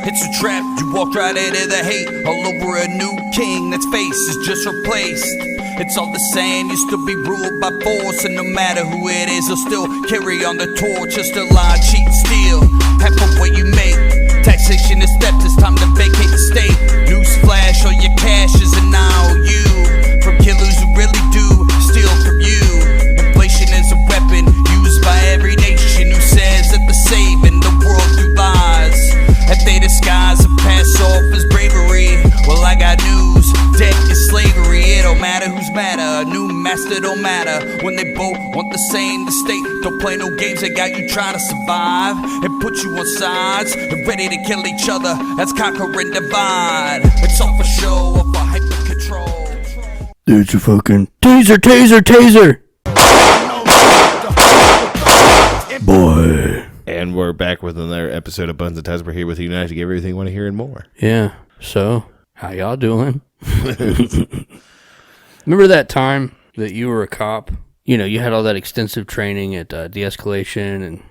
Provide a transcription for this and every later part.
It's a trap, you walk right into the hate. All over a new king that's face is just replaced. It's all the same, you still be ruled by force. And no matter who it is, they'll still carry on the torch. Just a lie, cheat, steal, half of what you make. Taxation is steps, it's time to vacate the state. Newsflash, all your cash is an IOU. From killers who really do steal from you. Inflation is a weapon used by every nation who says that they're saving the world through lies. If they disguise and pass off as bravery, well, I got news, debt is slavery. It don't matter who's madder, a new master don't matter. When they both want the same, the state don't play no games. They got you trying to survive and put you on sides and ready to kill each other. That's conquer and divide. It's all for show, or for hyper control. There's a fucking taser. Boy. And we're back with another episode of Bonesandtubs. We're here with you tonight to give everything you want to hear and more. Yeah. So, how y'all doing? Remember that time that you were a cop? You know, you had all that extensive training at de-escalation and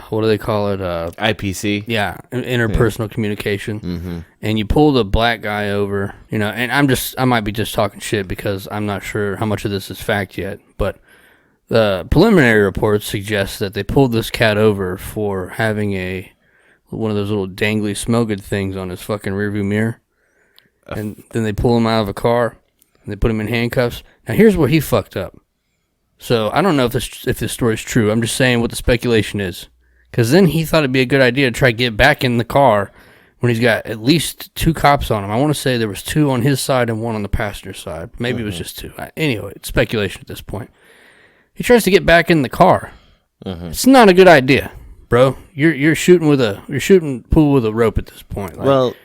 what do they call it? IPC. Yeah, interpersonal communication. Mm-hmm. And you pulled a black guy over, you know, and I might be just talking shit because I'm not sure how much of this is fact yet, but the preliminary reports suggest that they pulled this cat over for having one of those little dangly smell good things on his fucking rearview mirror. And then they pull him out of a car and they put him in handcuffs. Now here's where he fucked up. So I don't know if this story's true. I'm just saying what the speculation is. Because then he thought it'd be a good idea to try to get back in the car when he's got at least 2 cops on him. I want to say there was 2 on his side and 1 on the passenger side. Maybe it was just 2. Anyway, it's speculation at this point. He tries to get back in the car. It's not a good idea, bro. You're shooting pool with a rope at this point. Like, well,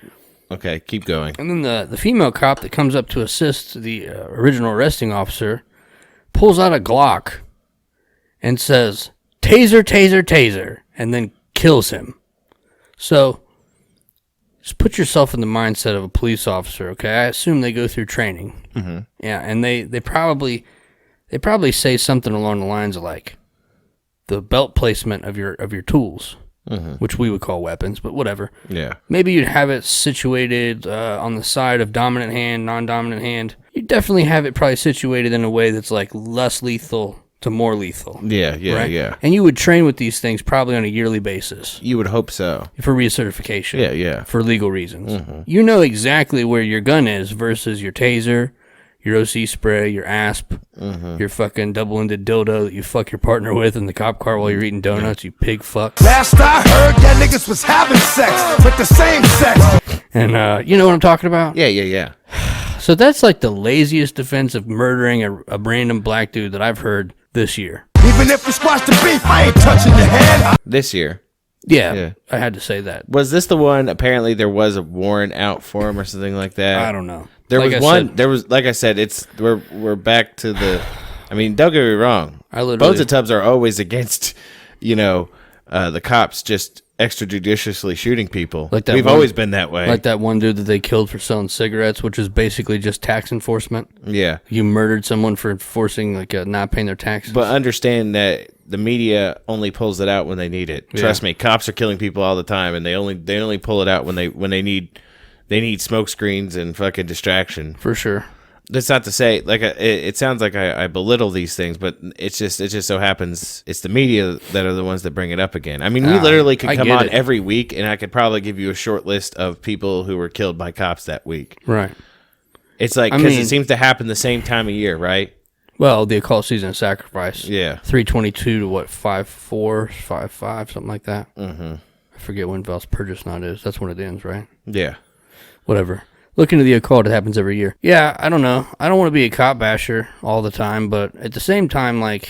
okay, keep going. And then the female cop that comes up to assist the original arresting officer pulls out a Glock and says, "Taser, taser, taser," and then kills him. So just put yourself in the mindset of a police officer, okay? I assume they go through training. Mm-hmm. Yeah, and they probably say something along the lines of like the belt placement of your tools, which we would call weapons, but whatever. Yeah. Maybe you'd have it situated on the side of dominant hand, non-dominant hand. You'd definitely have it probably situated in a way that's like less lethal to more lethal. Yeah, right? Yeah. And you would train with these things probably on a yearly basis. You would hope so. For recertification. Yeah. For legal reasons. You know exactly where your gun is versus your taser, your OC spray, your asp, your fucking double-ended dildo that you fuck your partner with in the cop car while you're eating donuts, you pig fuck. Last I heard, that niggas was having sex with the same sex. And you know what I'm talking about? Yeah. So that's like the laziest defense of murdering a random black dude that I've heard this year. Even if we squash the beef, I ain't touching your head. This year. Yeah, I had to say that. Was this the one, apparently there was a warrant out for him or something like that? I don't know. There was one, like I said, we're back to the, I mean, don't get me wrong. Bonesandtubs are always against, the cops just extrajudiciously shooting people. We've always been that way. Like that one dude that they killed for selling cigarettes, which is basically just tax enforcement. Yeah. You murdered someone for enforcing, not paying their taxes. But understand that the media only pulls it out when they need it. Trust me, cops are killing people all the time, and they only pull it out when they need smoke screens and fucking distraction. For sure. That's not to say, it sounds like I belittle these things, but it just so happens it's the media that are the ones that bring it up again. I mean, we literally could come on every week, and I could probably give you a short list of people who were killed by cops that week. Right. It's like, because it seems to happen the same time of year, right? Well, the occult season of sacrifice. Yeah. 3/22 to what, 5/4, 5/5, something like that. Mm-hmm. I forget when Valspurgisnacht is. That's when it ends, right? Yeah. Whatever. Look into the occult. It happens every year. Yeah, I don't know. I don't want to be a cop basher all the time, but at the same time, I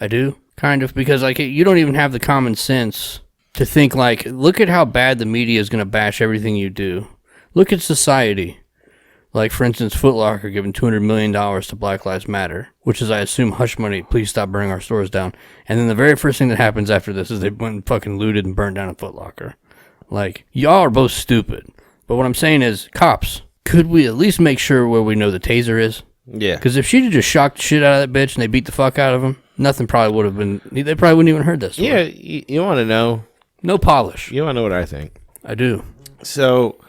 do, kind of, because, you don't even have the common sense to think, look at how bad the media is going to bash everything you do. Look at society. Like, for instance, Foot Locker giving $200 million to Black Lives Matter, which is, I assume, hush money, please stop burning our stores down. And then the very first thing that happens after this is they went and fucking looted and burned down a Foot Locker. Y'all are both stupid. But what I'm saying is, cops, could we at least make sure where we know the taser is? Yeah. Because if she'd have just shocked the shit out of that bitch and they beat the fuck out of him, nothing probably would have been, they probably wouldn't even heard this. Yeah, you want to know. No polish. You want to know what I think? I do. So,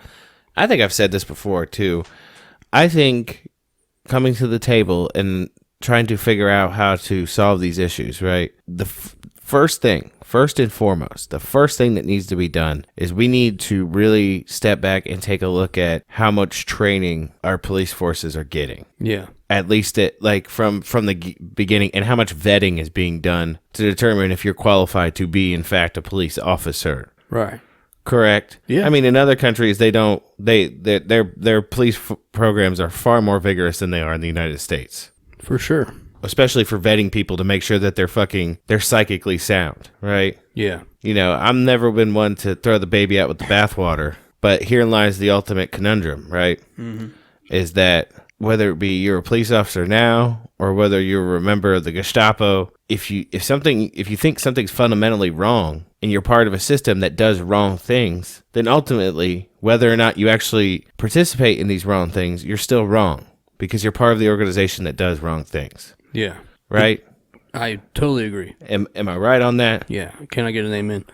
I think I've said this before, too. I think coming to the table and trying to figure out how to solve these issues, right? The first and foremost, the first thing that needs to be done is we need to really step back and take a look at how much training our police forces are getting. Yeah. At least from the beginning, and how much vetting is being done to determine if you're qualified to be, in fact, a police officer. Right. Correct. Yeah. I mean, in other countries, their police programs are far more vigorous than they are in the United States. For sure. Especially for vetting people to make sure that they're psychically sound, right? Yeah. You know, I've never been one to throw the baby out with the bathwater, but herein lies the ultimate conundrum, right? Mm-hmm. Is that whether it be you're a police officer now or whether you're a member of the Gestapo, if you think something's fundamentally wrong and you're part of a system that does wrong things, then ultimately, whether or not you actually participate in these wrong things, you're still wrong because you're part of the organization that does wrong things. Yeah. Right? I totally agree. Am I right on that? Yeah. Can I get an amen?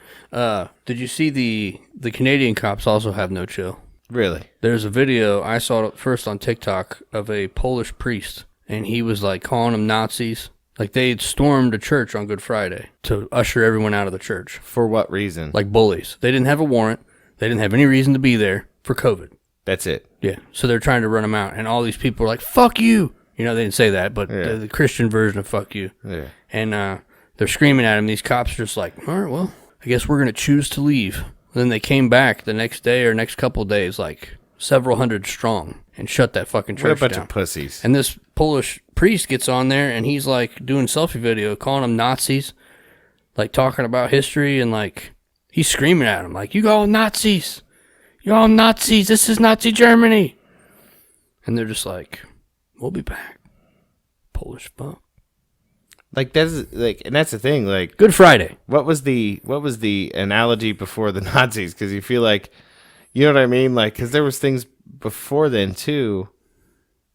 Did you see the Canadian cops also have no chill? Really? There's a video I saw first on TikTok of a Polish priest, and he was like calling them Nazis. Like they had stormed a church on Good Friday to usher everyone out of the church. For what reason? Like bullies. They didn't have a warrant. They didn't have any reason to be there for COVID. That's it. Yeah. So they're trying to run them out, and all these people are like, fuck you. You know, they didn't say that, but the Christian version of fuck you. Yeah. And they're screaming at him. These cops are just like, all right, well, I guess we're going to choose to leave. Then they came back the next day or next couple of days, like several hundred strong, and shut that fucking church down. What a bunch of pussies. And this Polish priest gets on there, and he's like doing selfie video, calling them Nazis, like talking about history, and like he's screaming at them, like, you all Nazis. You all Nazis. This is Nazi Germany. And they're just like, we'll be back. Polish fuck. Like that's like, and that's the thing. Like Good Friday. What was the analogy before the Nazis? Because you feel like, you know what I mean? Like, because there was things before then too.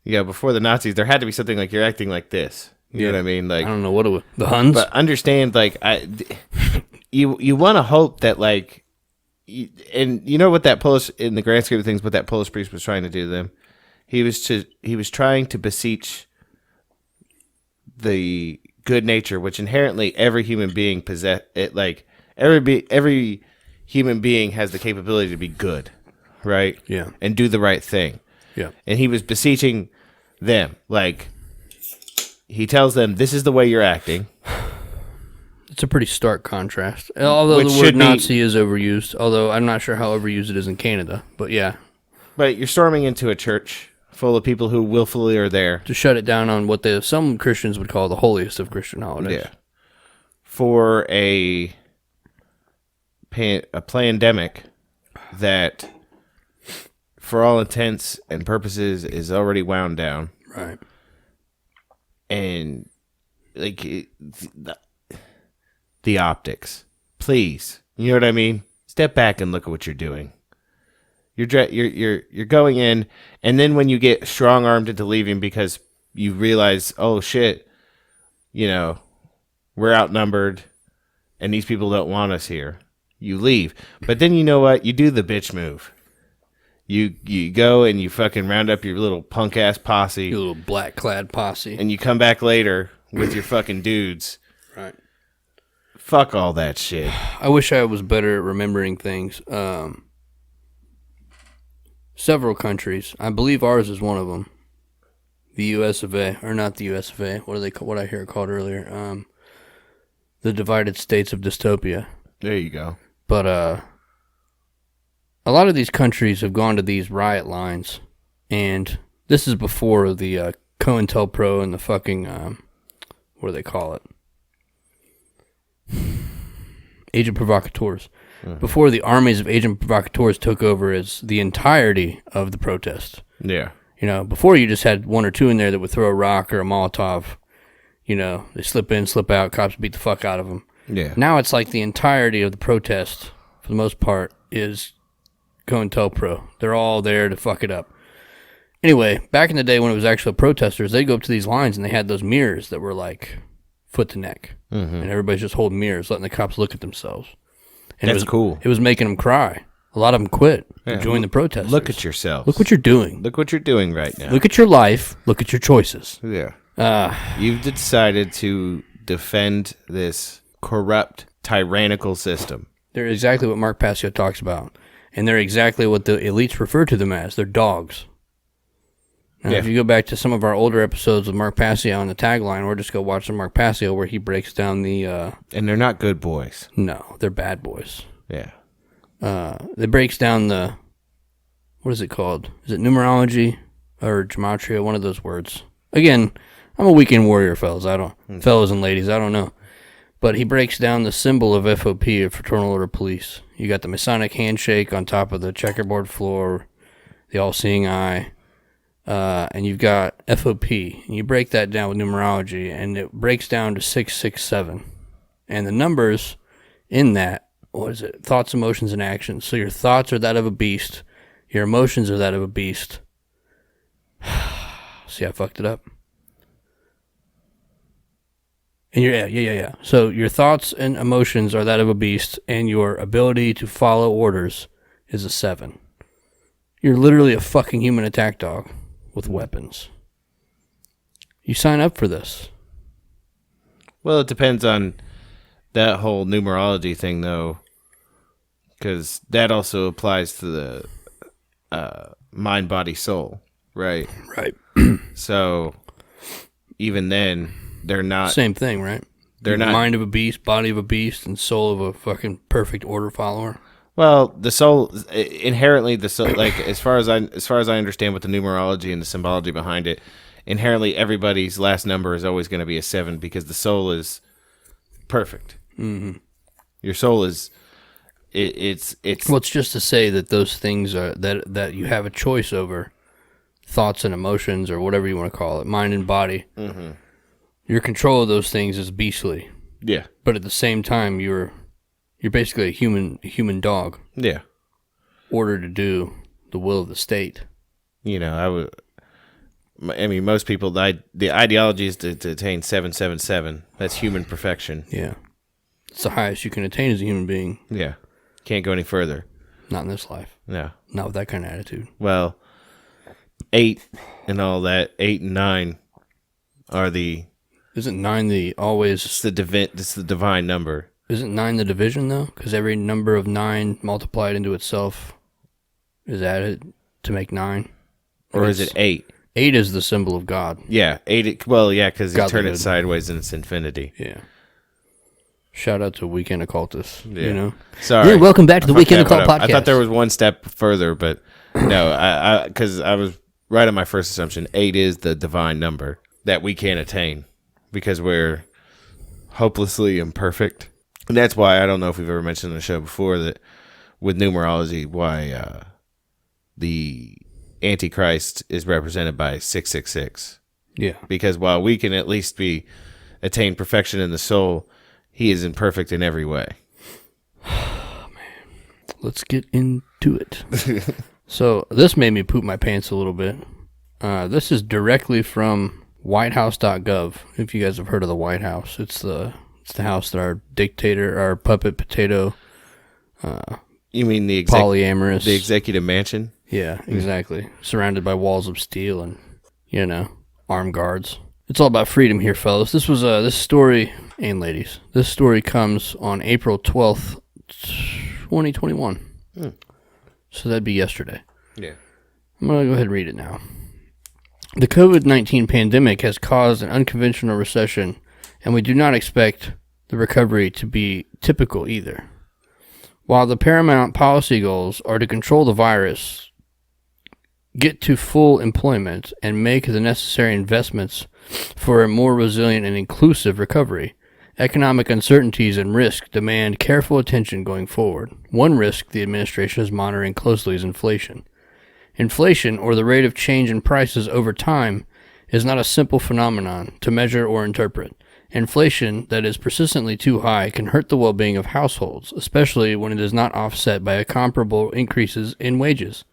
Yeah, before the Nazis, there had to be something like you're acting like this. You know what I mean? Like I don't know what it was. The Huns. But understand, like you want to hope that like, and you know what that Polish, in the grand scheme of things, what that Polish priest was trying to do to them. He was trying to beseech the good nature, which inherently every human being possess. It like every human being has the capability to be good, right? Yeah, and do the right thing. Yeah, and he was beseeching them, like he tells them, "This is the way you're acting." It's a pretty stark contrast. Although the word Nazi is overused, although I'm not sure how overused it is in Canada, but yeah. But you're storming into a church full of people who willfully are there to shut it down on what some Christians would call the holiest of Christian holidays. Yeah. For a pandemic that, for all intents and purposes, is already wound down. Right. And like the optics, please. You know what I mean? Step back and look at what you're doing. You're going in, and then when you get strong armed into leaving because you realize, oh shit, you know, we're outnumbered, and these people don't want us here, you leave. But then you know what? You do the bitch move. You go and you fucking round up your little punk ass posse, your little black clad posse, and you come back later with your fucking dudes. Right. Fuck all that shit. I wish I was better at remembering things. Several countries. I believe ours is one of them. The U.S. of A. Or not the U.S. of A. What I hear it called earlier. The Divided States of Dystopia. There you go. But a lot of these countries have gone to these riot lines. And this is before the COINTELPRO and the fucking... what do they call it? Agent provocateurs. Before the armies of agent provocateurs took over as the entirety of the protest. Yeah. You know, before you just had one or two in there that would throw a rock or a Molotov. You know, they slip in, slip out, cops beat the fuck out of them. Yeah. Now it's like the entirety of the protest, for the most part, is COINTELPRO. They're all there to fuck it up. Anyway, back in the day when it was actual protesters, they'd go up to these lines and they had those mirrors that were like foot to neck. Mm-hmm. And everybody's just holding mirrors, letting the cops look at themselves. And That's cool. It was making them cry. A lot of them quit and join the protesters. Look at yourself. Look what you're doing. Look what you're doing right now. Look at your life. Look at your choices. Yeah. You've decided to defend this corrupt, tyrannical system. They're exactly what Mark Passio talks about. And they're exactly what the elites refer to them as. They're dogs. Now, if you go back to some of our older episodes with Mark Passio on the tagline, or just go watch some Mark Passio where he breaks down the... and they're not good boys. No, they're bad boys. Yeah. It breaks down the... What is it called? Is it numerology or gematria? One of those words. Again, I'm a weekend warrior, fellas. Fellas and ladies, I don't know. But he breaks down the symbol of FOP, of Fraternal Order Police. You got the Masonic handshake on top of the checkerboard floor, the all-seeing eye, and you've got FOP. And you break that down with numerology, and it breaks down to 667. And the numbers in that, what is it? Thoughts, emotions, and actions. So your thoughts are that of a beast. Your emotions are that of a beast. See, I fucked it up. And yeah. So your thoughts and emotions are that of a beast, and your ability to follow orders is a 7. You're literally a fucking human attack dog with weapons. You sign up for this. Well, it depends on that whole numerology thing, though, because that also applies to the mind, body, soul, right? Right. So even then, they're not... Same thing, right? They're not... Mind of a beast, body of a beast, and soul of a fucking perfect order follower. Well, the soul, inherently, the soul, like, as far as I understand what the numerology and the symbology behind it, inherently everybody's last number is always going to be a 7 because the soul is perfect. Mm-hmm. Your soul is... It's Well, it's just to say that those things are that you have a choice over thoughts and emotions, or whatever you want to call it, mind and body. Mm-hmm. Your control of those things is beastly. Yeah. But at the same time, you're basically a human dog. Yeah. Ordered to do the will of the state. You know, I mean, most people, the ideology is to attain 777. That's human perfection. Yeah. It's the highest you can attain as a human being. Yeah. Can't go any further. Not in this life. No. Not with that kind of attitude. Well, 8 and all that, 8 and 9 are the... Isn't 9 the always... It's the divine number. Isn't 9 the division, though? Because every number of 9 multiplied into itself is added to make 9. Or is it 8? 8 is the symbol of God. Yeah, 8. Well, yeah, because you turn it Godlyhood. sideways and it's infinity. Yeah. Shout out to Weekend Occultists. Yeah. You know? Sorry. Yeah, welcome back to the Weekend Occult Podcast. I thought there was one step further, but no, because I was right on my first assumption. 8 is the divine number that we can't attain because we're hopelessly imperfect. And that's why I don't know if we've ever mentioned on the show before that with numerology, why the Antichrist is represented by 666. Yeah. Because while we can at least attain perfection in the soul, he is imperfect in every way. Oh, man. Let's get into it. So this made me poop my pants a little bit. This is directly from whitehouse.gov. If you guys have heard of the White House, it's the house that our dictator, our puppet potato, you mean the polyamorous, the executive mansion? Yeah, exactly. Surrounded by walls of steel and, armed guards. It's all about freedom here, fellas. This story, and ladies, this story comes on April 12th, 2021. So that'd be yesterday. Yeah. I'm going to go ahead and read it now. The COVID-19 pandemic has caused an unconventional recession, and we do not expect the recovery to be typical either. While the paramount policy goals are to control the virus, get to full employment, and make the necessary investments for a more resilient and inclusive recovery, economic uncertainties and risk demand careful attention going forward. One risk the administration is monitoring closely is inflation. Inflation, or the rate of change in prices over time, is not a simple phenomenon to measure or interpret. Inflation that is persistently too high can hurt the well-being of households, especially when it is not offset by comparable increases in wages,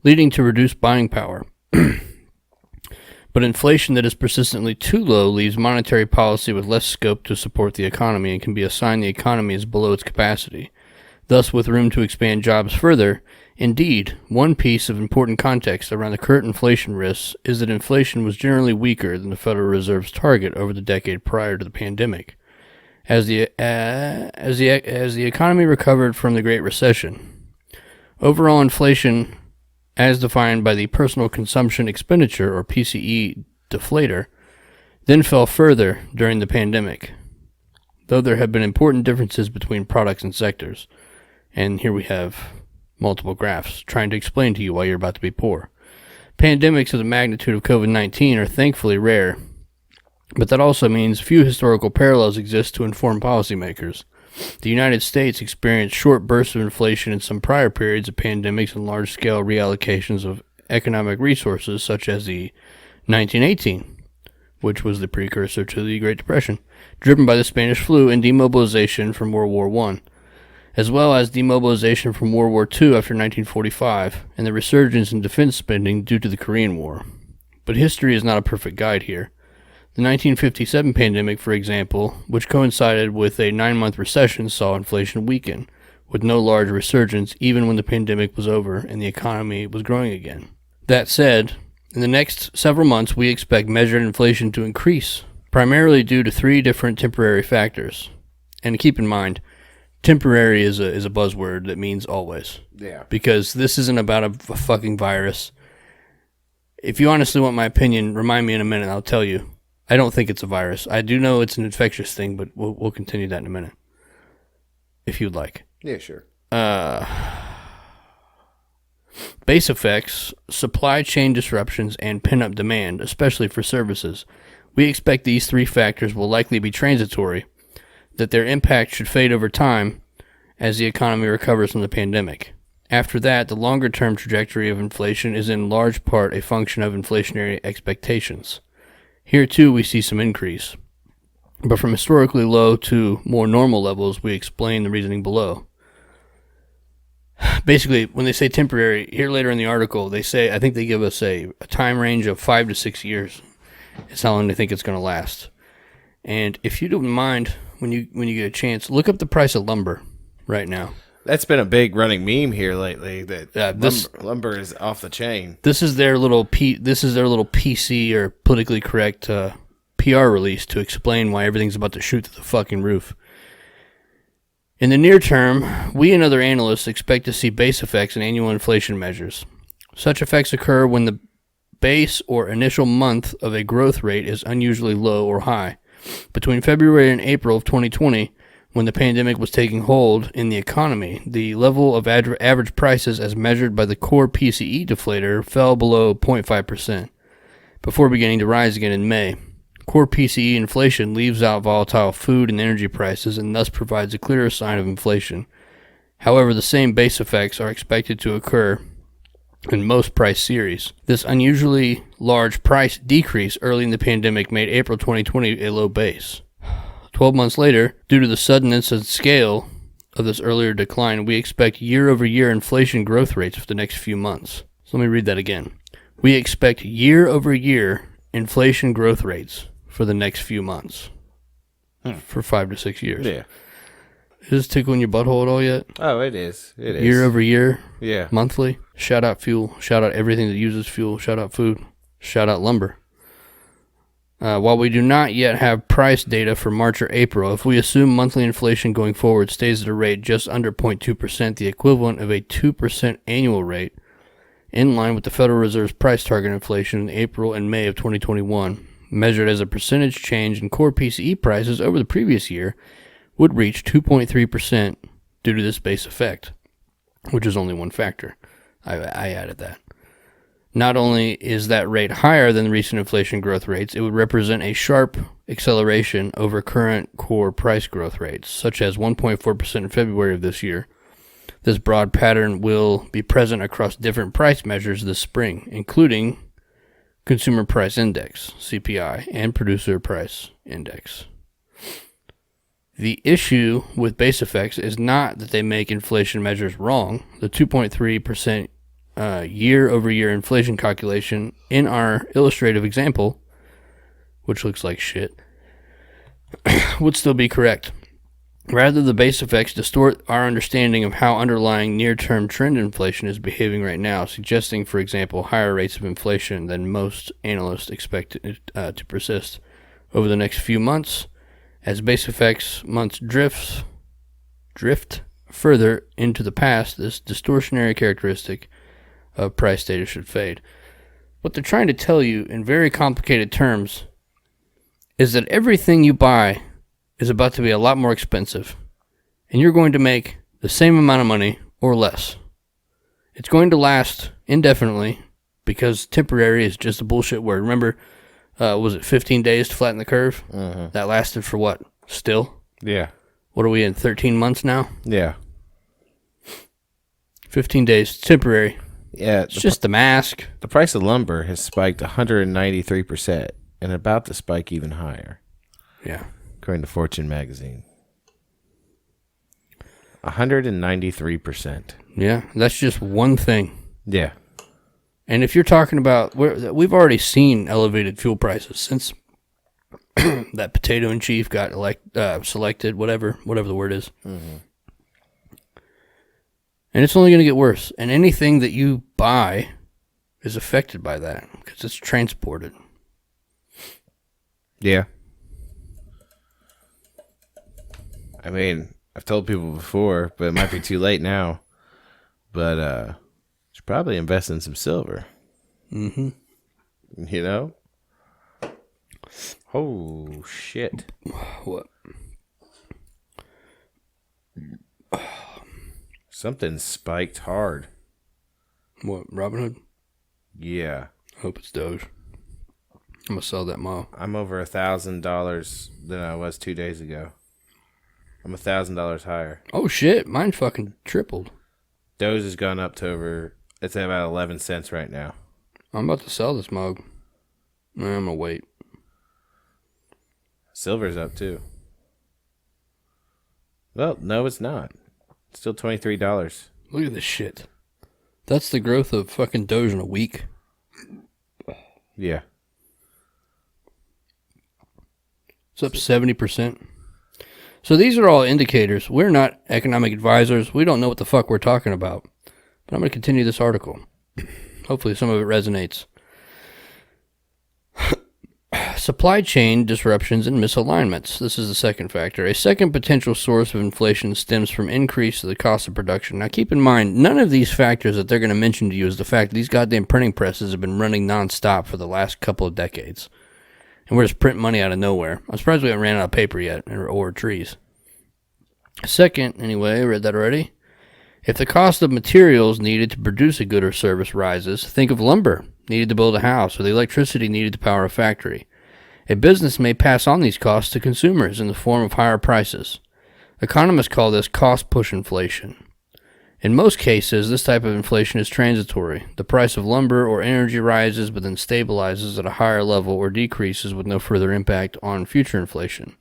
leading to reduced buying power. But inflation that is persistently too low leaves monetary policy with less scope to support the economy and can be a sign the economy is below its capacity. thus with room to expand jobs further. Indeed, one piece of important context around the current inflation risks is that inflation was generally weaker than the Federal Reserve's target over the decade prior to the pandemic. As the economy recovered from the Great Recession, overall inflation, as defined by the Personal Consumption Expenditure, or PCE, deflator, then fell further during the pandemic, though there have been important differences between products and sectors. And here we have multiple graphs trying to explain to you why you're about to be poor. Pandemics of the magnitude of COVID-19 are thankfully rare, but that also means few historical parallels exist to inform policymakers. The United States experienced short bursts of inflation in some prior periods of pandemics and large-scale reallocations of economic resources, such as the 1918, which was the precursor to the Great Depression, driven by the Spanish flu and demobilization from World War I, as well as demobilization from World War II after 1945, and the resurgence in defense spending due to the Korean War. But history is not a perfect guide here. The 1957 pandemic, for example, which coincided with a 9-month recession, saw inflation weaken, with no large resurgence even when the pandemic was over and the economy was growing again. That said, in the next several months we expect measured inflation to increase, primarily due to 3 different temporary factors. And keep in mind, temporary is a buzzword that means always. Yeah. Because this isn't about a fucking virus. If you honestly want my opinion, remind me in a minute and I'll tell you. I don't think it's a virus. I do know it's an infectious thing, but we'll continue that in a minute, if you'd like. Yeah, sure. Base effects, supply chain disruptions, and pent-up demand, especially for services. We expect these 3 factors will likely be transitory, that their impact should fade over time as the economy recovers from the pandemic. After that, the longer-term trajectory of inflation is in large part a function of inflationary expectations. Here, too, we see some increase. But from historically low to more normal levels, we explain the reasoning below. Basically, when they say temporary, here later in the article, they say, I think they give us a time range of 5 to 6 years. It's how long they think it's going to last. And if you don't mind, when you get a chance, look up the price of lumber right now. That's been a big running meme here lately. That lumber is off the chain. This is their little PC or politically correct PR release to explain why everything's about to shoot through the fucking roof. In the near term, we and other analysts expect to see base effects in annual inflation measures. Such effects occur when the base or initial month of a growth rate is unusually low or high. Between February and April of 2020, when the pandemic was taking hold in the economy, the level of average prices as measured by the core PCE deflator fell below 0.5%, before beginning to rise again in May. Core PCE inflation leaves out volatile food and energy prices and thus provides a clearer sign of inflation. However, the same base effects are expected to occur in most price series. This unusually large price decrease early in the pandemic made April 2020 a low base. 12 months later, due to the suddenness and scale of this earlier decline, we expect year-over-year inflation growth rates for the next few months. So let me read that again. We expect year-over-year inflation growth rates for the next few months. For 5 to 6 years. Yeah. Is this tickling your butthole at all yet? Oh, it is. It is. Year-over-year? Yeah. Monthly? Shout out fuel. Shout out everything that uses fuel. Shout out food. Shout out lumber. While we do not yet have price data for March or April, if we assume monthly inflation going forward stays at a rate just under 0.2%, the equivalent of a 2% annual rate, in line with the Federal Reserve's price target inflation in April and May of 2021, measured as a percentage change in core PCE prices over the previous year, would reach 2.3% due to this base effect, which is only one factor. I added that. Not only is that rate higher than the recent inflation growth rates, it would represent a sharp acceleration over current core price growth rates, such as 1.4% in February of this year. This broad pattern will be present across different price measures this spring, including Consumer Price Index, CPI, and Producer Price Index. The issue with base effects is not that they make inflation measures wrong. The 2.3% year-over-year inflation calculation in our illustrative example, which looks like shit, would still be correct. Rather, the base effects distort our understanding of how underlying near-term trend inflation is behaving right now, suggesting, for example, higher rates of inflation than most analysts expect to persist over the next few months. As base effects months drift further into the past, this distortionary characteristic of price data should fade. What they're trying to tell you in very complicated terms is that everything you buy is about to be a lot more expensive, and you're going to make the same amount of money or less. It's going to last indefinitely because temporary is just a bullshit word. Remember, was it 15 days to flatten the curve? Uh-huh. That lasted for what? Still? Yeah. What are we in, 13 months now? Yeah. 15 days, temporary. Yeah. It's just the mask. The price of lumber has spiked 193% and about to spike even higher. Yeah. According to Fortune magazine. 193%. Yeah, that's just one thing. Yeah. And if you're talking about, we've already seen elevated fuel prices since that potato in chief got selected, whatever the word is. Mm-hmm. And it's only going to get worse. And anything that you buy is affected by that because it's transported. Yeah. I mean, I've told people before, but it might be too late now. But should probably invest in some silver. Mm-hmm. You know? Oh, shit. What? Something spiked hard. What, Robinhood? Yeah. I hope it's Doge. I'm going to sell that mall. I'm over $1,000 than I was 2 days ago. I'm $1,000 higher. Oh, shit. Mine fucking tripled. Doge has gone up to it's at about 11 cents right now. I'm about to sell this mug. I'm going to wait. Silver's up too. Well, no, it's not. It's still $23. Look at this shit. That's the growth of fucking Doge in a week. Yeah. It's up 70%. So these are all indicators. We're not economic advisors. We don't know what the fuck we're talking about. But I'm going to continue this article. Hopefully some of it resonates. Supply chain disruptions and misalignments. This is the second factor. A second potential source of inflation stems from increase of the cost of production. Now keep in mind, none of these factors that they're going to mention to you is the fact that these goddamn printing presses have been running nonstop for the last couple of decades. And we're just printing money out of nowhere. I'm surprised we haven't ran out of paper yet, or trees. Second, anyway, I read that already. If the cost of materials needed to produce a good or service rises, think of lumber needed to build a house or the electricity needed to power a factory. A business may pass on these costs to consumers in the form of higher prices. Economists call this cost-push inflation. In most cases, this type of inflation is transitory. The price of lumber or energy rises but then stabilizes at a higher level or decreases with no further impact on future inflation.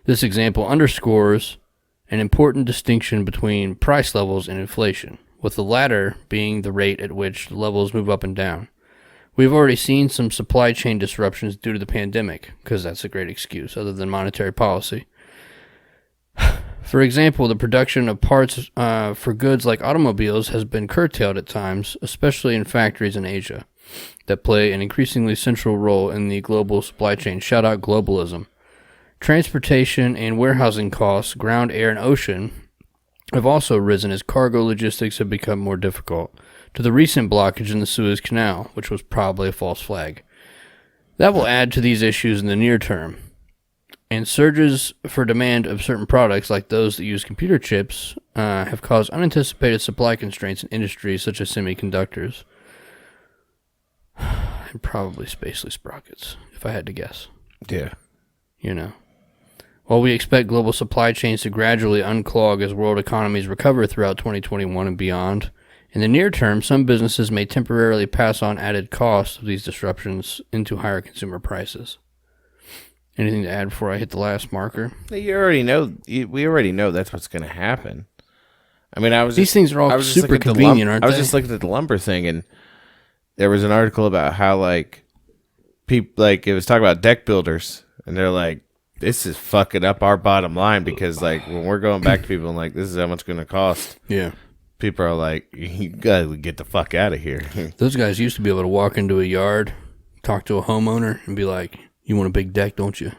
This example underscores an important distinction between price levels and inflation, with the latter being the rate at which the levels move up and down. We've already seen some supply chain disruptions due to the pandemic, because that's a great excuse other than monetary policy. For example, the production of parts for goods like automobiles has been curtailed at times, especially in factories in Asia, that play an increasingly central role in the global supply chain. Shout out globalism. Transportation and warehousing costs, ground, air, and ocean, have also risen as cargo logistics have become more difficult, to the recent blockage in the Suez Canal, which was probably a false flag. That will add to these issues in the near term. And surges for demand of certain products, like those that use computer chips, have caused unanticipated supply constraints in industries such as semiconductors. And probably spacely sprockets, if I had to guess. Yeah. You know. While we expect global supply chains to gradually unclog as world economies recover throughout 2021 and beyond, in the near term, some businesses may temporarily pass on added costs of these disruptions into higher consumer prices. Anything to add before I hit the last marker? You already know. We already know that's what's going to happen. I mean, these things are all super convenient, aren't they? I was just looking at the lumber thing, and there was an article about how people it was talking about deck builders, and they're like, this is fucking up our bottom line because, like, when we're going back to people and, like, this is how much it's going to cost. Yeah. People are like, you gotta get the fuck out of here. Those guys used to be able to walk into a yard, talk to a homeowner, and be like, you want a big deck, don't you?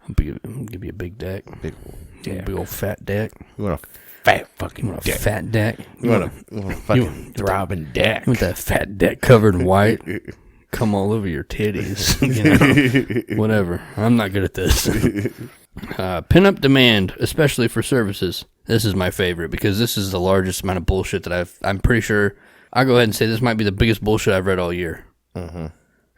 I'll give you a big deck. Big old fat deck. You want a fat fucking deck. Fat deck. You want a fucking throbbing deck. You want that fat deck covered in white? Come all over your titties. You know? Whatever. I'm not good at this. Pin-up demand, especially for services. This is my favorite because this is the largest amount of bullshit that I'm pretty sure, I'll go ahead and say this might be the biggest bullshit I've read all year. Mm-hmm.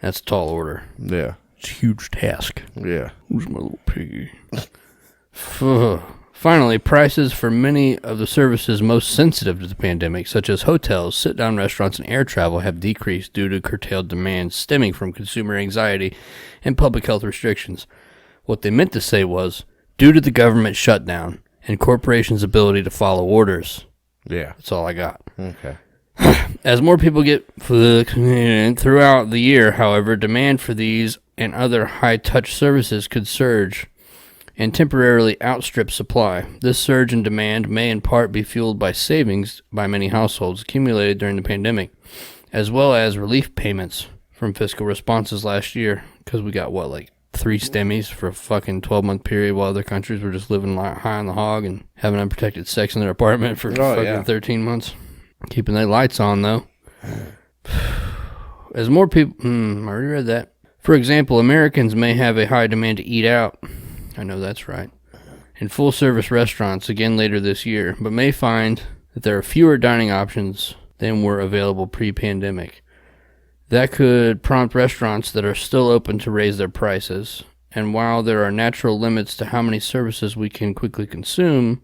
That's a tall order. Yeah. It's a huge task. Yeah. Who's my little piggy? Finally, prices for many of the services most sensitive to the pandemic, such as hotels, sit-down restaurants, and air travel, have decreased due to curtailed demand stemming from consumer anxiety and public health restrictions. What they meant to say was, due to the government shutdown and corporations' ability to follow orders. Yeah. That's all I got. Okay. As more people get throughout the year, however, demand for these and other high-touch services could surge and temporarily outstrip supply. This surge in demand may in part be fueled by savings by many households accumulated during the pandemic, as well as relief payments from fiscal responses last year, because we got, 3 stemmies for a fucking 12-month period while other countries were just living high on the hog and having unprotected sex in their apartment for 13 months. Keeping their lights on, though. As more people... I already read that. For example, Americans may have a high demand to eat out. I know that's right. In full-service restaurants again later this year, but may find that there are fewer dining options than were available pre-pandemic. That could prompt restaurants that are still open to raise their prices. And while there are natural limits to how many services we can quickly consume,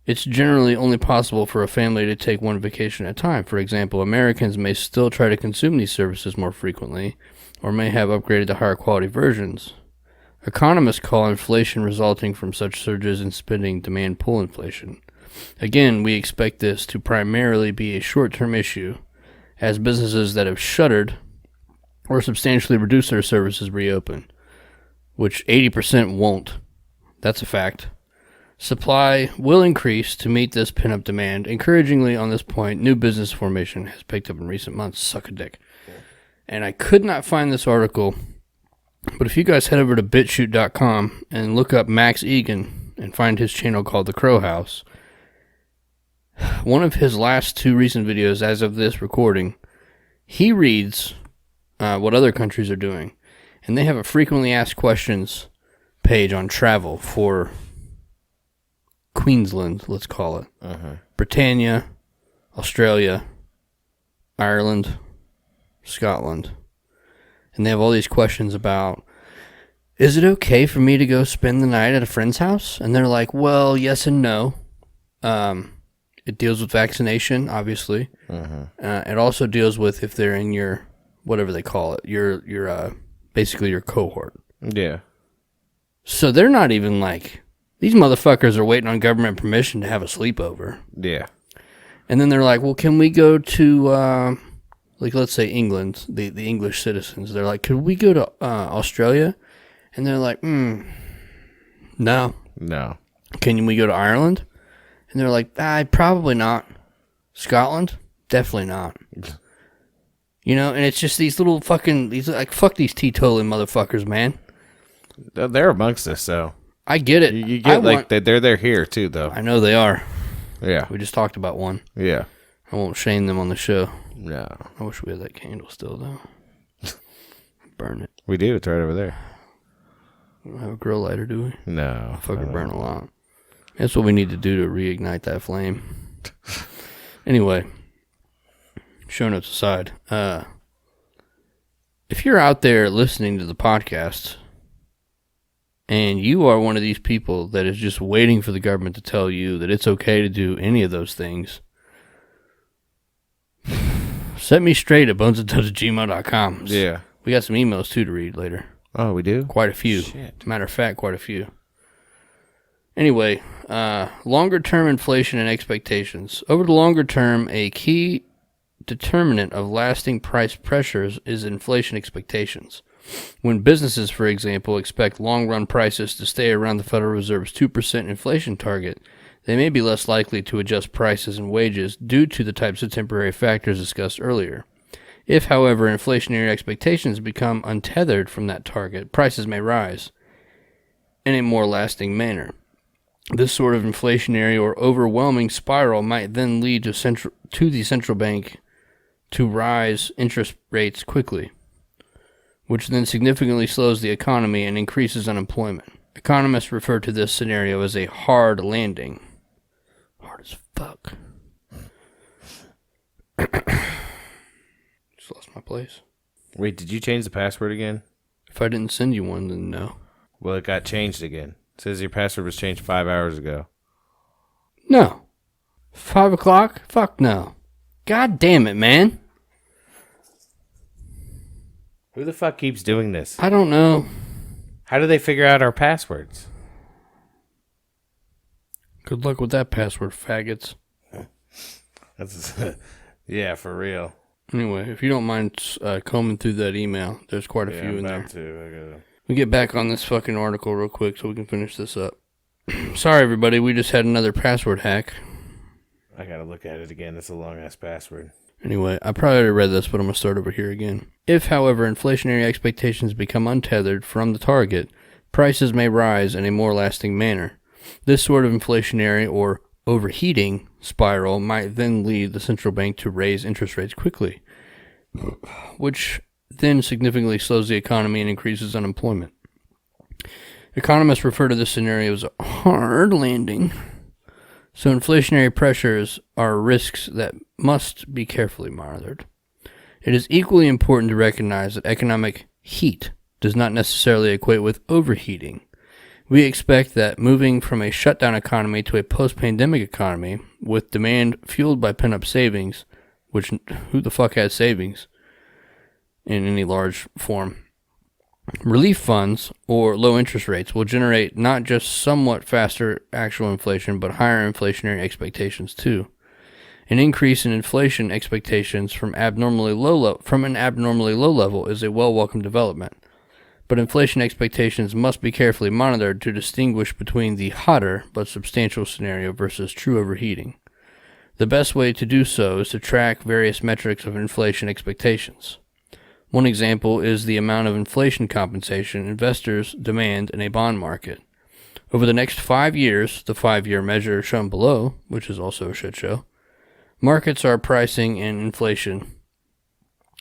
it's generally only possible for a family to take one vacation at a time. For example, Americans may still try to consume these services more frequently, or may have upgraded to higher quality versions. Economists call inflation resulting from such surges in spending demand pull inflation. Again, we expect this to primarily be a short-term issue, as businesses that have shuttered or substantially reduced their services reopen, which 80% won't. That's a fact. Supply will increase to meet this pin-up demand. Encouragingly, on this point, new business formation has picked up in recent months. Suck a dick. And I could not find this article, but if you guys head over to BitChute.com and look up Max Egan and find his channel called The Crow House, one of his last 2 recent videos, as of this recording, he reads what other countries are doing. And they have a frequently asked questions page on travel for Queensland, let's call it. Britannia, Australia, Ireland, Scotland. And they have all these questions about, is it okay for me to go spend the night at a friend's house? And they're like, well, yes and no. It deals with vaccination, obviously. It also deals with if they're in your, whatever they call it, your basically your cohort. Yeah. So they're not even like, these motherfuckers are waiting on government permission to have a sleepover. Yeah. And then they're like, well, can we go to, let's say England, the English citizens. They're like, could we go to Australia? And they're like, no. No. Can we go to Ireland? And they're like, probably not. Scotland? Definitely not. You know, and it's just these little fucking, fuck these teetotaling motherfuckers, man. They're amongst us, so. I get it. You get they're here too, though. I know they are. Yeah. We just talked about one. Yeah. I won't shame them on the show. No. I wish we had that candle still, though. Burn it. We do. It's right over there. We don't have a grill lighter, do we? No. Fucking burn a lot. That's what we need to do to reignite that flame. Anyway, show notes aside. If you're out there listening to the podcast and you are one of these people that is just waiting for the government to tell you that it's okay to do any of those things, set me straight at bonesandtubs@gmail.com. Yeah. We got some emails, too, to read later. Oh, we do? Quite a few. Shit. Matter of fact, quite a few. Anyway, longer-term inflation and expectations. Over the longer term, a key determinant of lasting price pressures is inflation expectations. When businesses, for example, expect long-run prices to stay around the Federal Reserve's 2% inflation target, they may be less likely to adjust prices and wages due to the types of temporary factors discussed earlier. If, however, inflationary expectations become untethered from that target, prices may rise in a more lasting manner. This sort of inflationary or overwhelming spiral might then lead to the central bank to rise interest rates quickly, which then significantly slows the economy and increases unemployment. Economists refer to this scenario as a hard landing. Hard as fuck. Just lost my place. Wait, did you change the password again? If I didn't send you one, then no. Well, it got changed again. It says your password was changed 5 hours ago. No. 5 o'clock? Fuck no. God damn it, man. Who the fuck keeps doing this? I don't know. How do they figure out our passwords? Good luck with that password, faggots. That's yeah, for real. Anyway, if you don't mind combing through that email, there's quite a few in there. To. We get back on this fucking article real quick so we can finish this up. Sorry, everybody. We just had another password hack. I gotta look at it again. It's a long-ass password. Anyway, I probably already read this, but I'm going to start over here again. If, however, inflationary expectations become untethered from the target, prices may rise in a more lasting manner. This sort of inflationary or overheating spiral might then lead the central bank to raise interest rates quickly, which then significantly slows the economy and increases unemployment. Economists refer to this scenario as a hard landing. So inflationary pressures are risks that must be carefully monitored. It is equally important to recognize that economic heat does not necessarily equate with overheating. We expect that moving from a shutdown economy to a post-pandemic economy with demand fueled by pent-up savings, which who the fuck has savings in any large form, relief funds or low interest rates will generate not just somewhat faster actual inflation, but higher inflationary expectations too. An increase in inflation expectations from an abnormally low level is a well-welcome development. But inflation expectations must be carefully monitored to distinguish between the hotter but substantial scenario versus true overheating. The best way to do so is to track various metrics of inflation expectations. One example is the amount of inflation compensation investors demand in a bond market. Over the next 5 years, the 5-year measure shown below, which is also a shit show, markets are pricing in inflation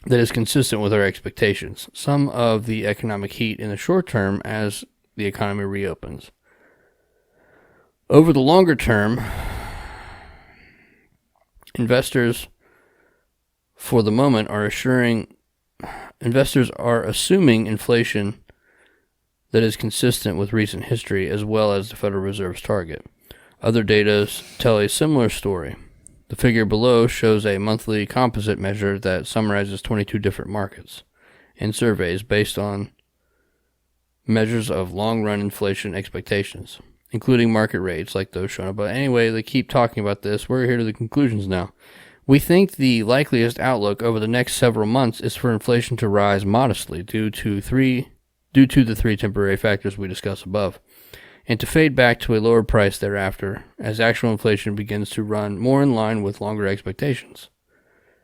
that is consistent with our expectations, some of the economic heat in the short term as the economy reopens. Over the longer term, investors, for the moment, are assuming inflation that is consistent with recent history as well as the Federal Reserve's target. Other data tell a similar story. The figure below shows a monthly composite measure that summarizes 22 different markets and surveys based on measures of long-run inflation expectations, including market rates like those shown above. Anyway, they keep talking about this. We're here to the conclusions now. We think the likeliest outlook over the next several months is for inflation to rise modestly due to the three temporary factors we discussed above, and to fade back to a lower price thereafter as actual inflation begins to run more in line with longer expectations.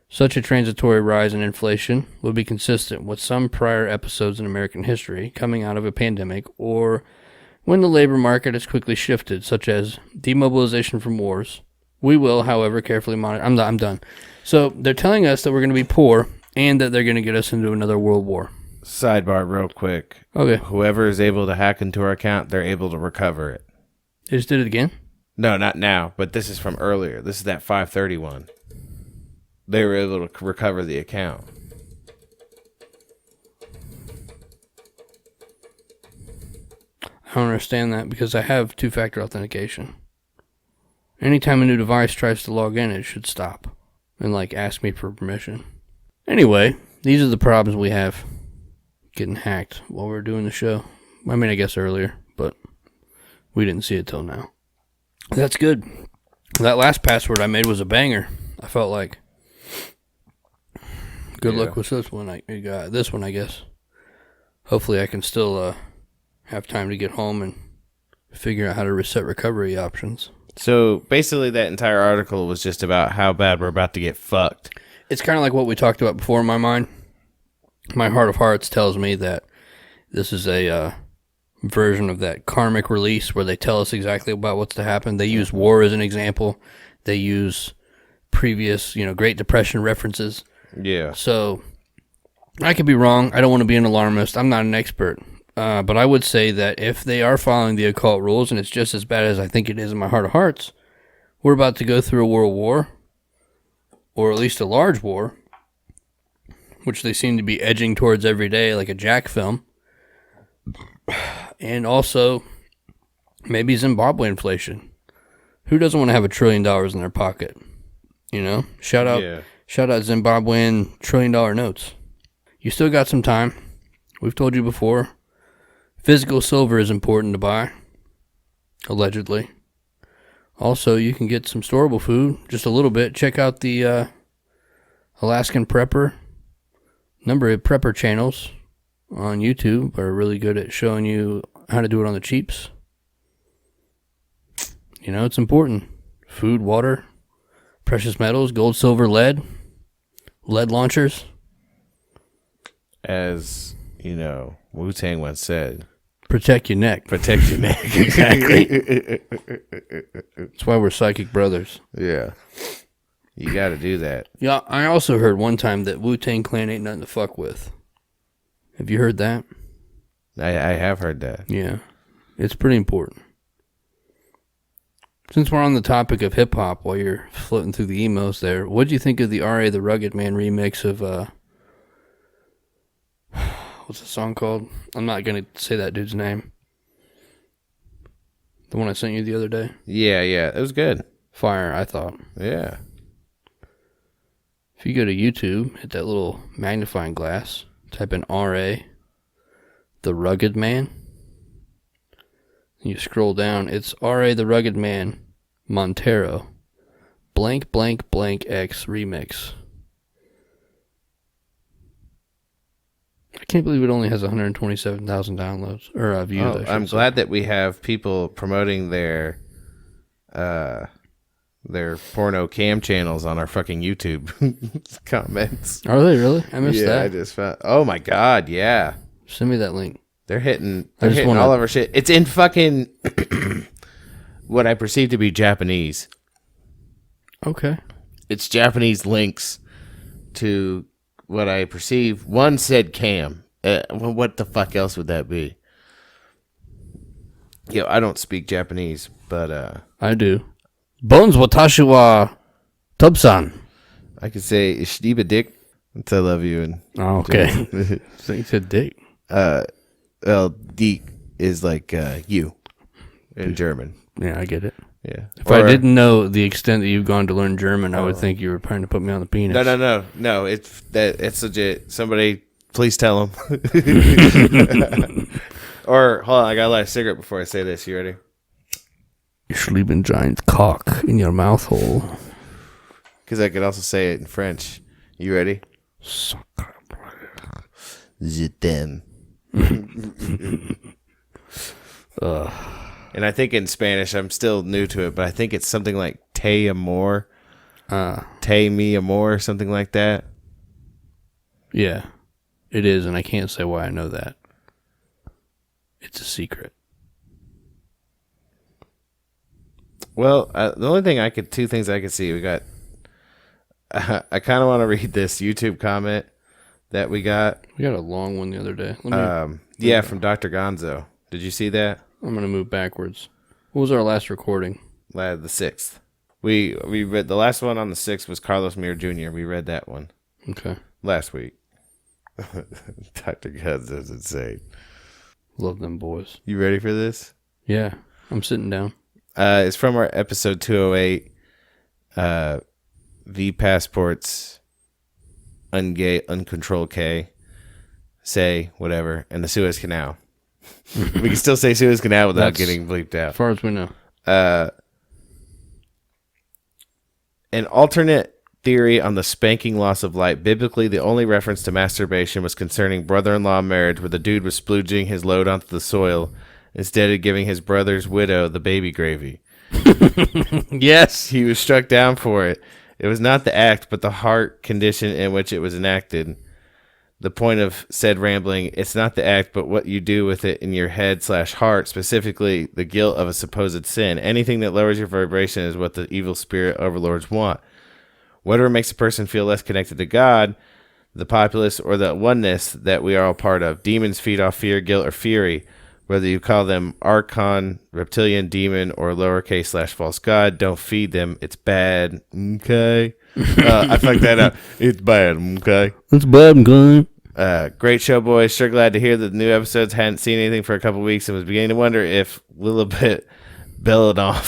Such a transitory rise in inflation would be consistent with some prior episodes in American history coming out of a pandemic or when the labor market has quickly shifted, such as demobilization from wars. We will, however, carefully monitor. I'm done. So they're telling us that we're going to be poor and that they're going to get us into another world war. Sidebar real quick. Okay. Whoever is able to hack into our account, they're able to recover it. They just did it again? No, not now, but this is from earlier. This is that 531. They were able to recover the account. I don't understand that because I have two-factor authentication. Anytime a new device tries to log in, it should stop and ask me for permission. Anyway, these are the problems we have getting hacked while we're doing the show. I mean, I guess earlier, but we didn't see it till now. That's good. That last password I made was a banger. I felt like good luck with this one. I got this one, I guess. hopefully I can still have time to get home and figure out how to reset recovery options. So basically that entire article was just about how bad we're about to get fucked. It's kind of like what we talked about before in my mind. My heart of hearts tells me that this is a version of that karmic release where they tell us exactly about what's to happen. They use war as an example. They use previous, Great Depression references. Yeah. So I could be wrong. I don't want to be an alarmist. I'm not an expert. But I would say that if they are following the occult rules, and it's just as bad as I think it is in my heart of hearts, we're about to go through a world war, or at least a large war, which they seem to be edging towards every day, like a Jack film. And also, maybe Zimbabwe inflation. Who doesn't want to have $1 trillion in their pocket? Shout out Zimbabwean $1 trillion notes. You still got some time. We've told you before. Physical silver is important to buy, allegedly. Also, you can get some storable food, just a little bit. Check out the Alaskan Prepper. Number of prepper channels on YouTube are really good at showing you how to do it on the cheaps. It's important. Food, water, precious metals, gold, silver, lead launchers. As, Wu-Tang once said, protect your neck. Protect your neck. Exactly. That's why we're psychic brothers. Yeah. You got to do that. Yeah, I also heard one time that Wu-Tang Clan ain't nothing to fuck with. Have you heard that? I have heard that. Yeah. It's pretty important. Since we're on the topic of hip-hop, while you're floating through the emails there, what do you think of the R.A. the Rugged Man remix of, what's the song called? I'm not going to say that dude's name. The one I sent you the other day? Yeah. It was good. Fire, I thought. Yeah. If you go to YouTube, hit that little magnifying glass, type in R.A. the Rugged Man. You scroll down, it's R.A. the Rugged Man, Montero, blank, blank, blank X remix. I can't believe it only has 127,000 downloads, or views. I'm glad that we have people promoting their porno cam channels on our fucking YouTube comments. Are they really? I missed that. I just found. Oh my god, yeah. Send me that link. They're hitting all of our shit. It's in fucking what I perceive to be Japanese. Okay. It's Japanese links to what I perceive. One said cam. What the fuck else would that be? I don't speak Japanese, but I do. Bones watashi wa Tubsan. I could say Ishtiba dick. It's I love you. And okay. So you said dick. Well, dick is like you in German. Yeah, I get it. Yeah. If I didn't know the extent that you've gone to learn German, I would think you were trying to put me on the penis. No. It's legit. Somebody, please tell them. Or hold on, I gotta light a cigarette before I say this. You ready? You're sleeping giant cock in your mouth hole. Because I could also say it in French. You ready? Je t'aime. And I think in Spanish, I'm still new to it, but I think it's something like te amor. Te mi amor, something like that. Yeah, it is, and I can't say why I know that. It's a secret. Well, the only thing two things I could see, we got, I kind of want to read this YouTube comment that we got. We got a long one the other day. From Dr. Gonzo. Did you see that? I'm going to move backwards. What was our last recording? The 6th. We read, the last one on the 6th was Carlos Mir Jr. We read that one. Okay. Last week. Dr. Gonzo's insane. Love them boys. You ready for this? Yeah, I'm sitting down. It's from our episode 208. V passports, ungay, uncontrolled K, say whatever, and the Suez Canal. We can still say Suez Canal without getting bleeped out. As far as we know. An alternate theory on the spanking loss of light. Biblically, the only reference to masturbation was concerning brother-in-law marriage, where the dude was splooging his load onto the soil instead of giving his brother's widow the baby gravy. Yes. He was struck down for it. It was not the act, but the heart condition in which it was enacted. The point of said rambling, it's not the act, but what you do with it in your head/heart, specifically the guilt of a supposed sin. Anything that lowers your vibration is what the evil spirit overlords want. Whatever makes a person feel less connected to God, the populace, or the oneness that we are all part of. Demons feed off fear, guilt, or fury. Whether you call them archon, reptilian, demon, or lowercase/false god, don't feed them. It's bad. Okay. I fucked that up. It's bad. Okay. It's bad, okay. Great show, boys. Sure glad to hear that the new episodes. Hadn't seen anything for a couple weeks and was beginning to wonder if Lilibet Belladonna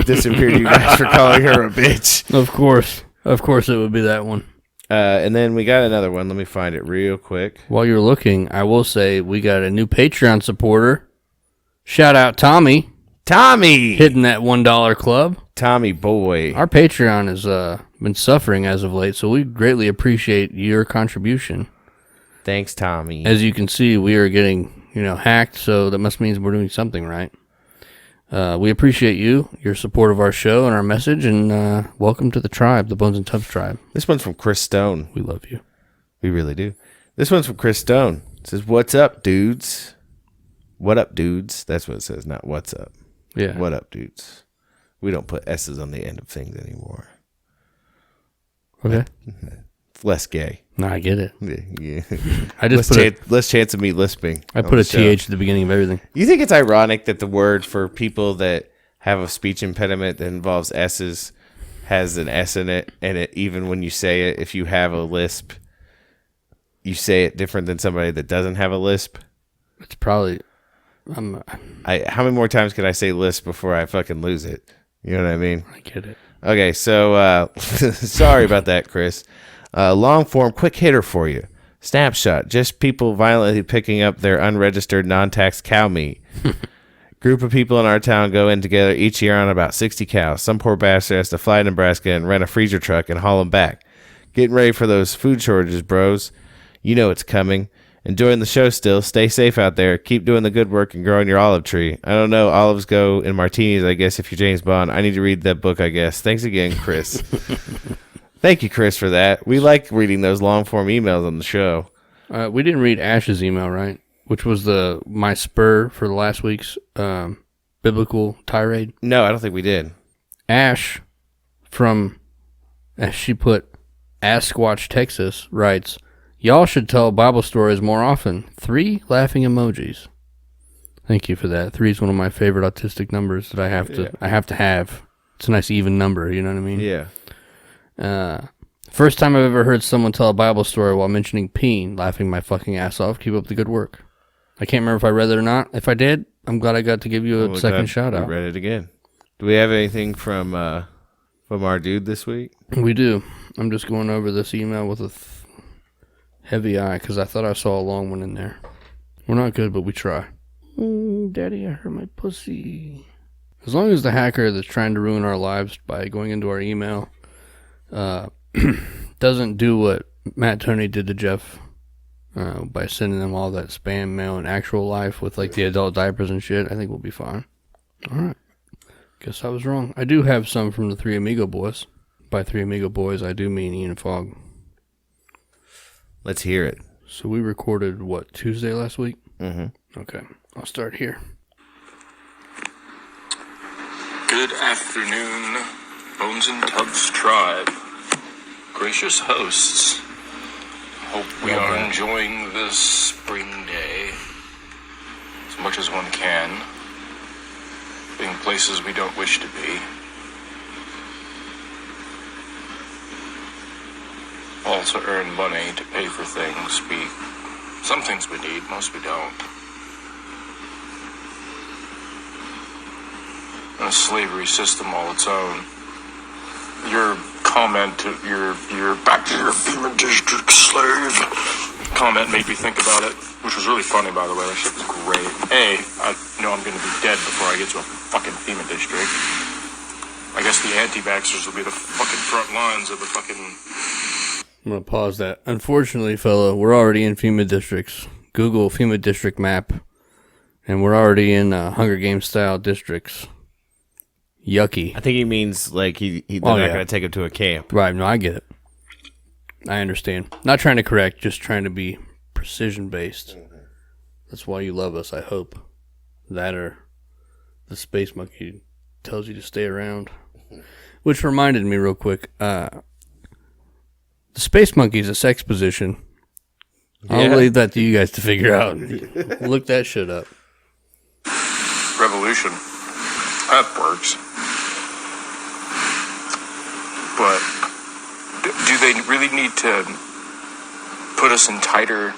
disappeared you guys for calling her a bitch. Of course it would be that one. And then we got another one. Let me find it real quick. While you're looking, I will say we got a new Patreon supporter. Shout out Tommy hitting that $1 club. Tommy boy. Our Patreon has been suffering as of late, so we greatly appreciate your contribution. Thanks, Tommy. As you can see, we are getting hacked, so that must mean we're doing something right. We appreciate your support of our show and our message, and welcome to the tribe, the Bonesandtubs tribe. This one's from Chris Stone. We love you. We really do. This one's from Chris Stone. It says, "What's up, dudes? What up, dudes?" That's what it says, not "what's up." Yeah. What up, dudes? We don't put S's on the end of things anymore. Okay. It's less gay. No, I get it. Yeah. I just less chance of me lisping. I put a TH at the beginning of everything. You think it's ironic that the word for people that have a speech impediment that involves S's has an S in it, and it, even when you say it, if you have a lisp, you say it different than somebody that doesn't have a lisp? It's probably... how many more times can I say lisp before I fucking lose it? You know what I mean? I get it. Okay, so sorry about that, Chris. Long form, quick hitter for you. Snapshot, just people violently picking up their unregistered non-tax cow meat. Group of people in our town go in together each year on about 60 cows. Some poor bastard has to fly to Nebraska and rent a freezer truck and haul them back. Getting ready for those food shortages, bros. You know it's coming. Enjoying the show still. Stay safe out there. Keep doing the good work and growing your olive tree. I don't know. Olives go in martinis, I guess, if you're James Bond. I need to read that book, I guess. Thanks again, Chris. Thank you, Chris, for that. We like reading those long-form emails on the show. We didn't read Ash's email, right? Which was my spur for the last week's biblical tirade. No, I don't think we did. Ash from, as she put, Asquatch, Texas, writes, "Y'all should tell Bible stories more often. 3 laughing emojis." Thank you for that. 3 is one of my favorite autistic numbers that I have to have. It's a nice even number, you know what I mean? Yeah. First time I've ever heard someone tell a Bible story while mentioning peen, laughing my fucking ass off. Keep up the good work. I can't remember if I read it or not. If I did, I'm glad I got to give you a second shout out. We read it again. Do we have anything from our dude this week? We do. I'm just going over this email with a heavy eye because I thought I saw a long one in there. We're not good, but we try. Daddy, I hurt my pussy. As long as the hacker that's trying to ruin our lives by going into our email doesn't do what Matt Tony did to Jeff by sending them all that spam mail in actual life with like the adult diapers and shit, I think we'll be fine. Alright. Guess I was wrong. I do have some from the Three Amigo Boys. By Three Amigo Boys, I do mean Ian and Fogg. Let's hear it. So we recorded, Tuesday last week? Mm-hmm. Okay. I'll start here. Good afternoon, Bonesandtubs tribe. Gracious hosts, hope we are enjoying this spring day as much as one can, being places we don't wish to be. Also earn money to pay for things. Some things we need, most we don't. And a slavery system all its own. Your comment, your back to your demon district slave comment made me think about it, which was really funny, by the way. That shit was great. I know I'm going to be dead before I get to a fucking FEMA district. I guess the anti-vaxxers will be the fucking front lines of the fucking... I'm going to pause that. Unfortunately, fella, we're already in FEMA districts. Google FEMA district map. And we're already in Hunger Games style districts. Yucky. I think he means like they're not going to take him to a camp. Right, no, I get it. I understand. Not trying to correct, just trying to be precision-based. That's why you love us, I hope. That or the space monkey tells you to stay around. Which reminded me real quick, the space monkey is a sex position. I'll leave that to you guys to figure out. Look that shit up. Revolution. That works. But do they really need to put us in tighter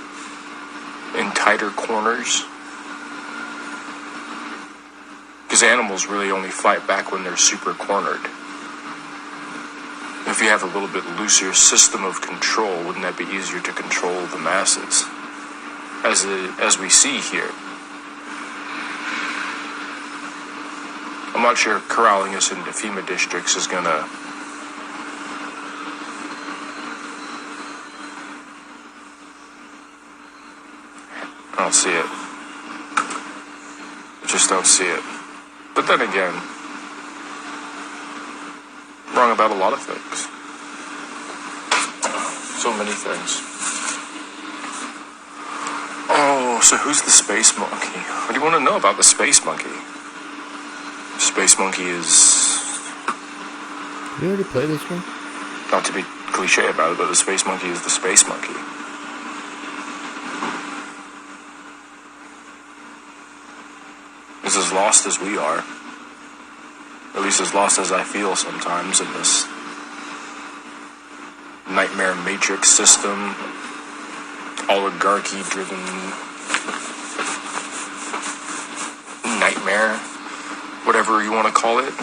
corners? Because animals really only fight back when they're super cornered. If you have a little bit looser system of control, wouldn't that be easier to control the masses? As we see here. I'm not sure corralling us into FEMA districts is gonna... I don't see it. I just don't see it. But then again, wrong about a lot of things. So many things. Oh, so who's the space monkey? What do you want to know about the space monkey? Space monkey is... You already played this one? Not to be cliche about it, but the space monkey is the space monkey. Is as lost as we are. At least as lost as I feel sometimes in this nightmare matrix system, oligarchy-driven nightmare, whatever you want to call it.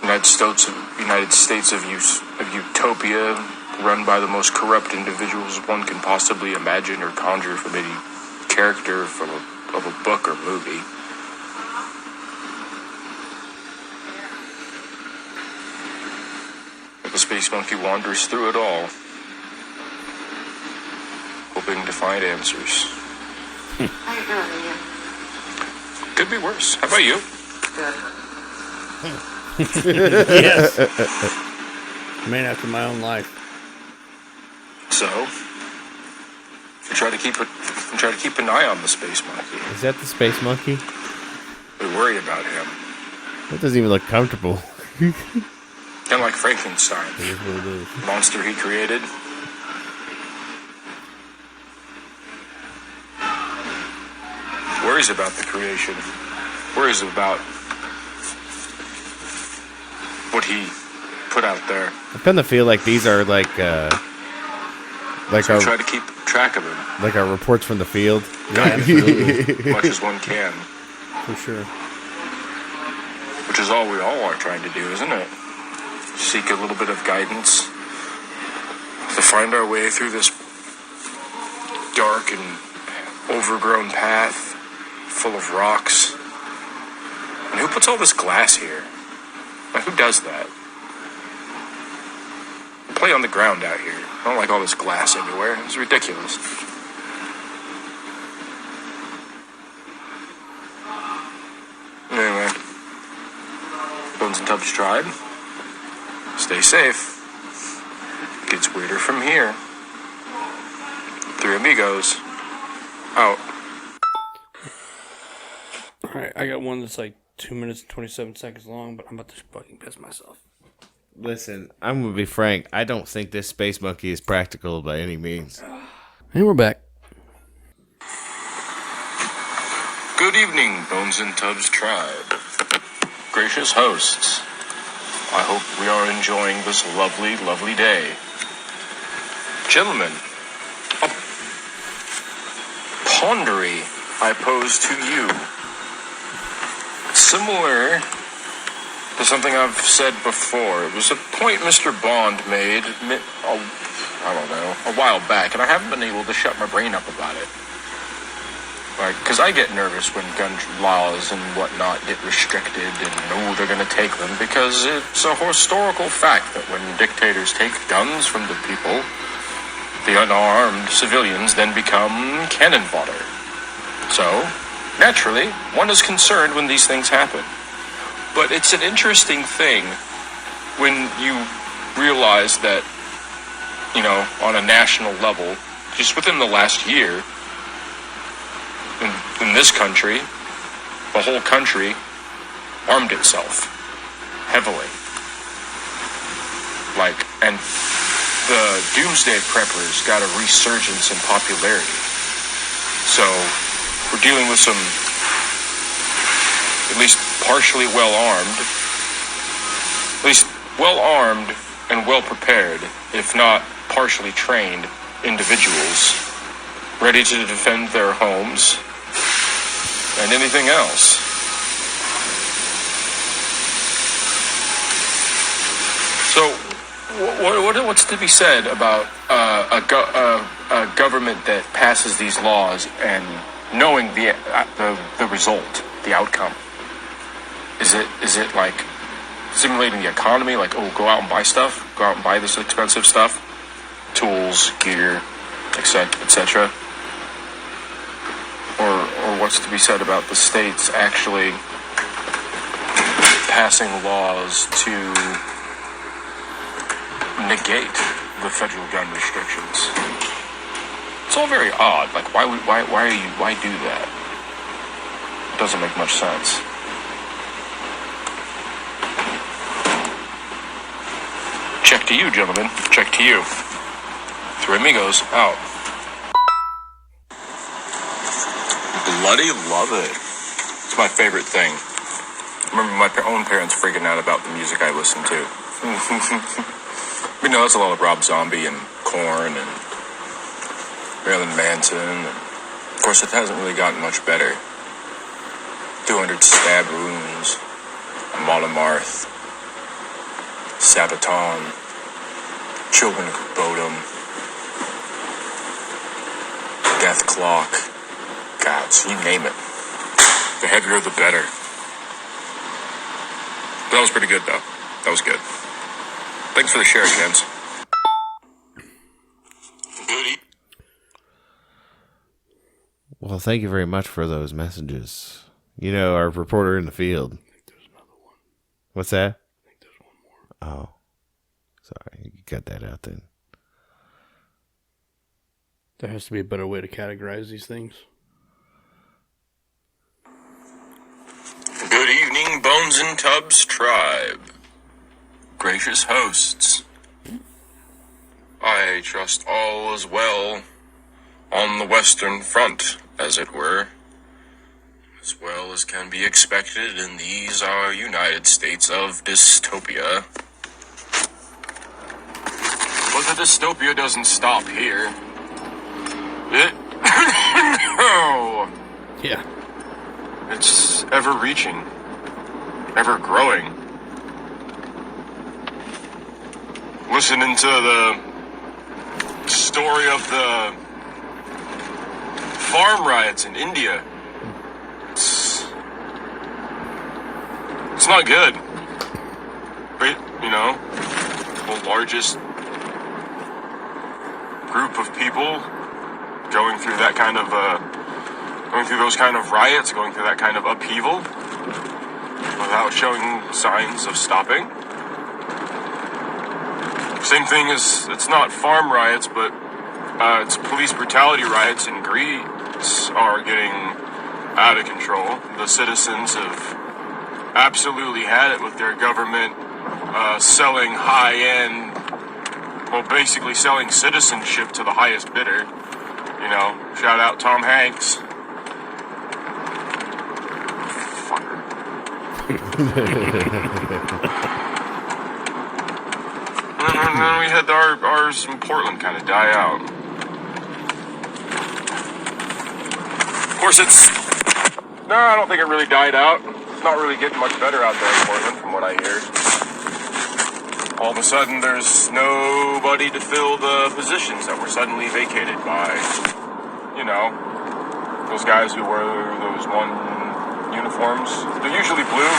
United States of utopia, run by the most corrupt individuals one can possibly imagine or conjure from any character from of a book or movie. But the space monkey wanders through it all, hoping to find answers. How you doing, Ian? Could be worse. How about you? Yes. Man after my own life. So, we try to keep an eye on the space monkey. Is that the space monkey? We worry about him. That doesn't even look comfortable. Kind of like Frankenstein, It is what it is. monster he created. Worries about the creation. Worries about what he put out there. I kind of feel like these are like So we try to keep track of him our reports from the field. Yeah, absolutely. much as one can. For sure. Which is all we all are trying to do, isn't it? Seek a little bit of guidance to find our way through this dark and overgrown path full of rocks. And who puts all this glass here? Like, who does that? Play on the ground out here. I don't like all this glass everywhere. It's ridiculous. Anyway, Bonesandtubs tribe. Stay safe. Gets weirder from here. Three amigos. Out. Alright, I got one that's like 2 minutes and 27 seconds long, but I'm about to fucking piss myself. Listen, I'm gonna be frank. I don't think this space monkey is practical by any means. And we're back. Good evening, Bonesandtubs tribe. Gracious hosts, I hope we are enjoying this lovely, lovely day. Gentlemen, a pondery I pose to you. Similar to something I've said before. It was a point Mr. Bond made, a while back, and I haven't been able to shut my brain up about it. Like, because I get nervous when gun laws and whatnot get restricted and, they're going to take them, because it's a historical fact that when dictators take guns from the people, the unarmed civilians then become cannon fodder. So, naturally, one is concerned when these things happen. But it's an interesting thing when you realize that, on a national level, just within the last year, in this country, the whole country armed itself heavily. And the doomsday preppers got a resurgence in popularity. So we're dealing with some at least partially well-armed, and well-prepared, if not partially trained individuals, ready to defend their homes and anything else. So, what's to be said about a government that passes these laws and knowing the result, the outcome? Is it like simulating the economy? Like, go out and buy stuff, go out and buy this expensive stuff, tools, gear, etc. Or what's to be said about the states actually passing laws to negate the federal gun restrictions? It's all very odd. Like, why do that? It doesn't make much sense. Check to you, gentlemen. Check to you. Three amigos out. Bloody love it. It's my favorite thing. I remember my own parents freaking out about the music I listened to. That's a lot of Rob Zombie and Korn and Marilyn Manson. And of course, it hasn't really gotten much better. 200 Stab Wounds, Monomarth, Sabaton, Children of Bodom, Death Clock. God, you name it. The heavier, the better. That was pretty good, though. That was good. Thanks for the share, James. Well, thank you very much for those messages. Our reporter in the field. I think there's another one. What's that? I think there's one more. Oh. Sorry, you got that out then. There has to be a better way to categorize these things. Good evening, Bonesandtubs tribe. Gracious hosts. I trust all is well on the Western Front, as it were, as well as can be expected in these our United States of dystopia. But the dystopia doesn't stop here. Yeah. It's ever-reaching, ever-growing. Listening to the story of the farm riots in India. It's not good. Right? The largest group of people going through that kind of going through those kind of riots, going through that kind of upheaval without showing signs of stopping. Same thing as, it's not farm riots, but it's police brutality riots in Greece are getting out of control. The citizens have absolutely had it with their government selling high-end, basically selling citizenship to the highest bidder. Shout out Tom Hanks. Fucker. And then we had ours in Portland kind of die out. Of course, I don't think it really died out. It's not really getting much better out there in Portland, from what I hear. All of a sudden, there's nobody to fill the positions that were suddenly vacated by, Those guys who wear those one uniforms, they're usually blue,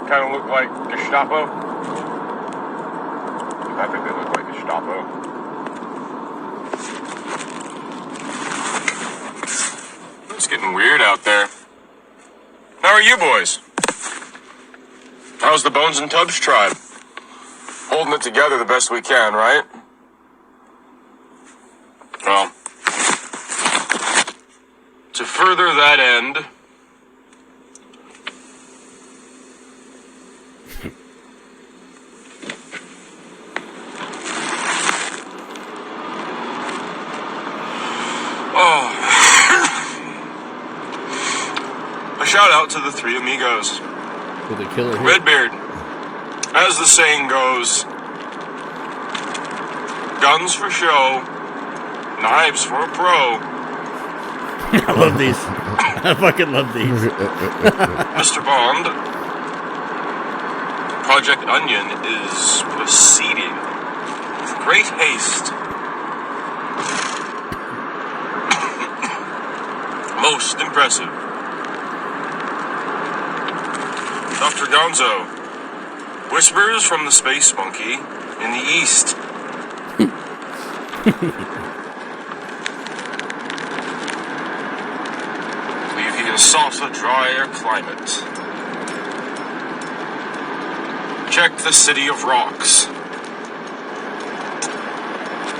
kind of look like Gestapo. I think they look like Gestapo. It's getting weird out there. How are you boys? How's the Bonesandtubs tribe? Holding it together the best we can, right? Well, to further that end, a shout out to the three amigos. With a killer hit. Redbeard, as the saying goes, guns for show, knives for a pro. I love these. I fucking love these. Mr. Bond, Project Onion is proceeding with great haste. Most impressive. Dr. Gonzo, whispers from the space monkey in the east. Leaving a softer, drier climate. Check the city of rocks.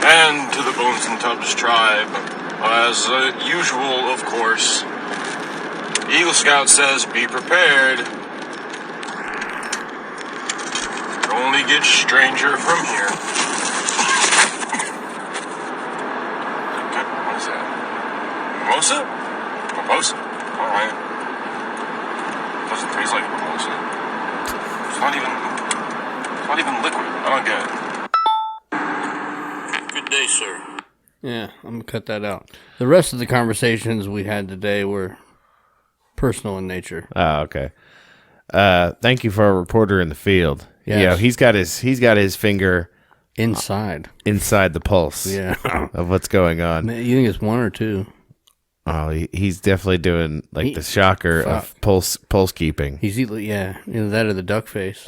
And to the Bonesandtubs tribe, as usual, of course. Eagle Scout says, be prepared. It only gets stranger from here. What is that? Mimosa? Mimosa? Alright. Doesn't taste like mimosa. It's not even liquid. I don't get it. Good day, sir. Yeah, I'm going to cut that out. The rest of the conversations we had today were personal in nature. Oh, okay. Thank you for a reporter in the field. Yes. Yeah, he's got his finger inside the pulse. Yeah. Of what's going on. Man, you think it's one or two? Oh, he's definitely doing the shocker of pulse keeping. He's either that or the duck face.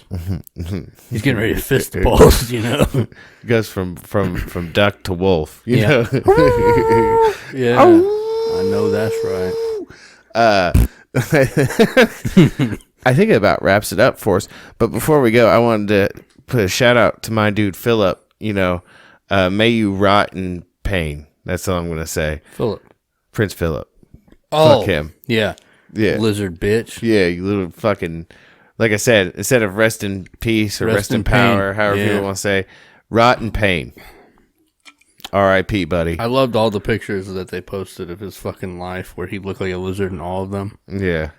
He's getting ready to fist the pulse. It goes from duck to wolf. You know. Yeah, I know that's right. I think it about wraps it up for us. But before we go, I wanted to put a shout out to my dude Philip. May you rot in pain. That's all I'm gonna say. Prince Philip. Oh, fuck him. Yeah. Lizard bitch. Yeah, you little fucking. Like I said, instead of rest in peace or rest in power, however you want to say, rot in pain. R.I.P., buddy. I loved all the pictures that they posted of his fucking life where he looked like a lizard in all of them. Yeah.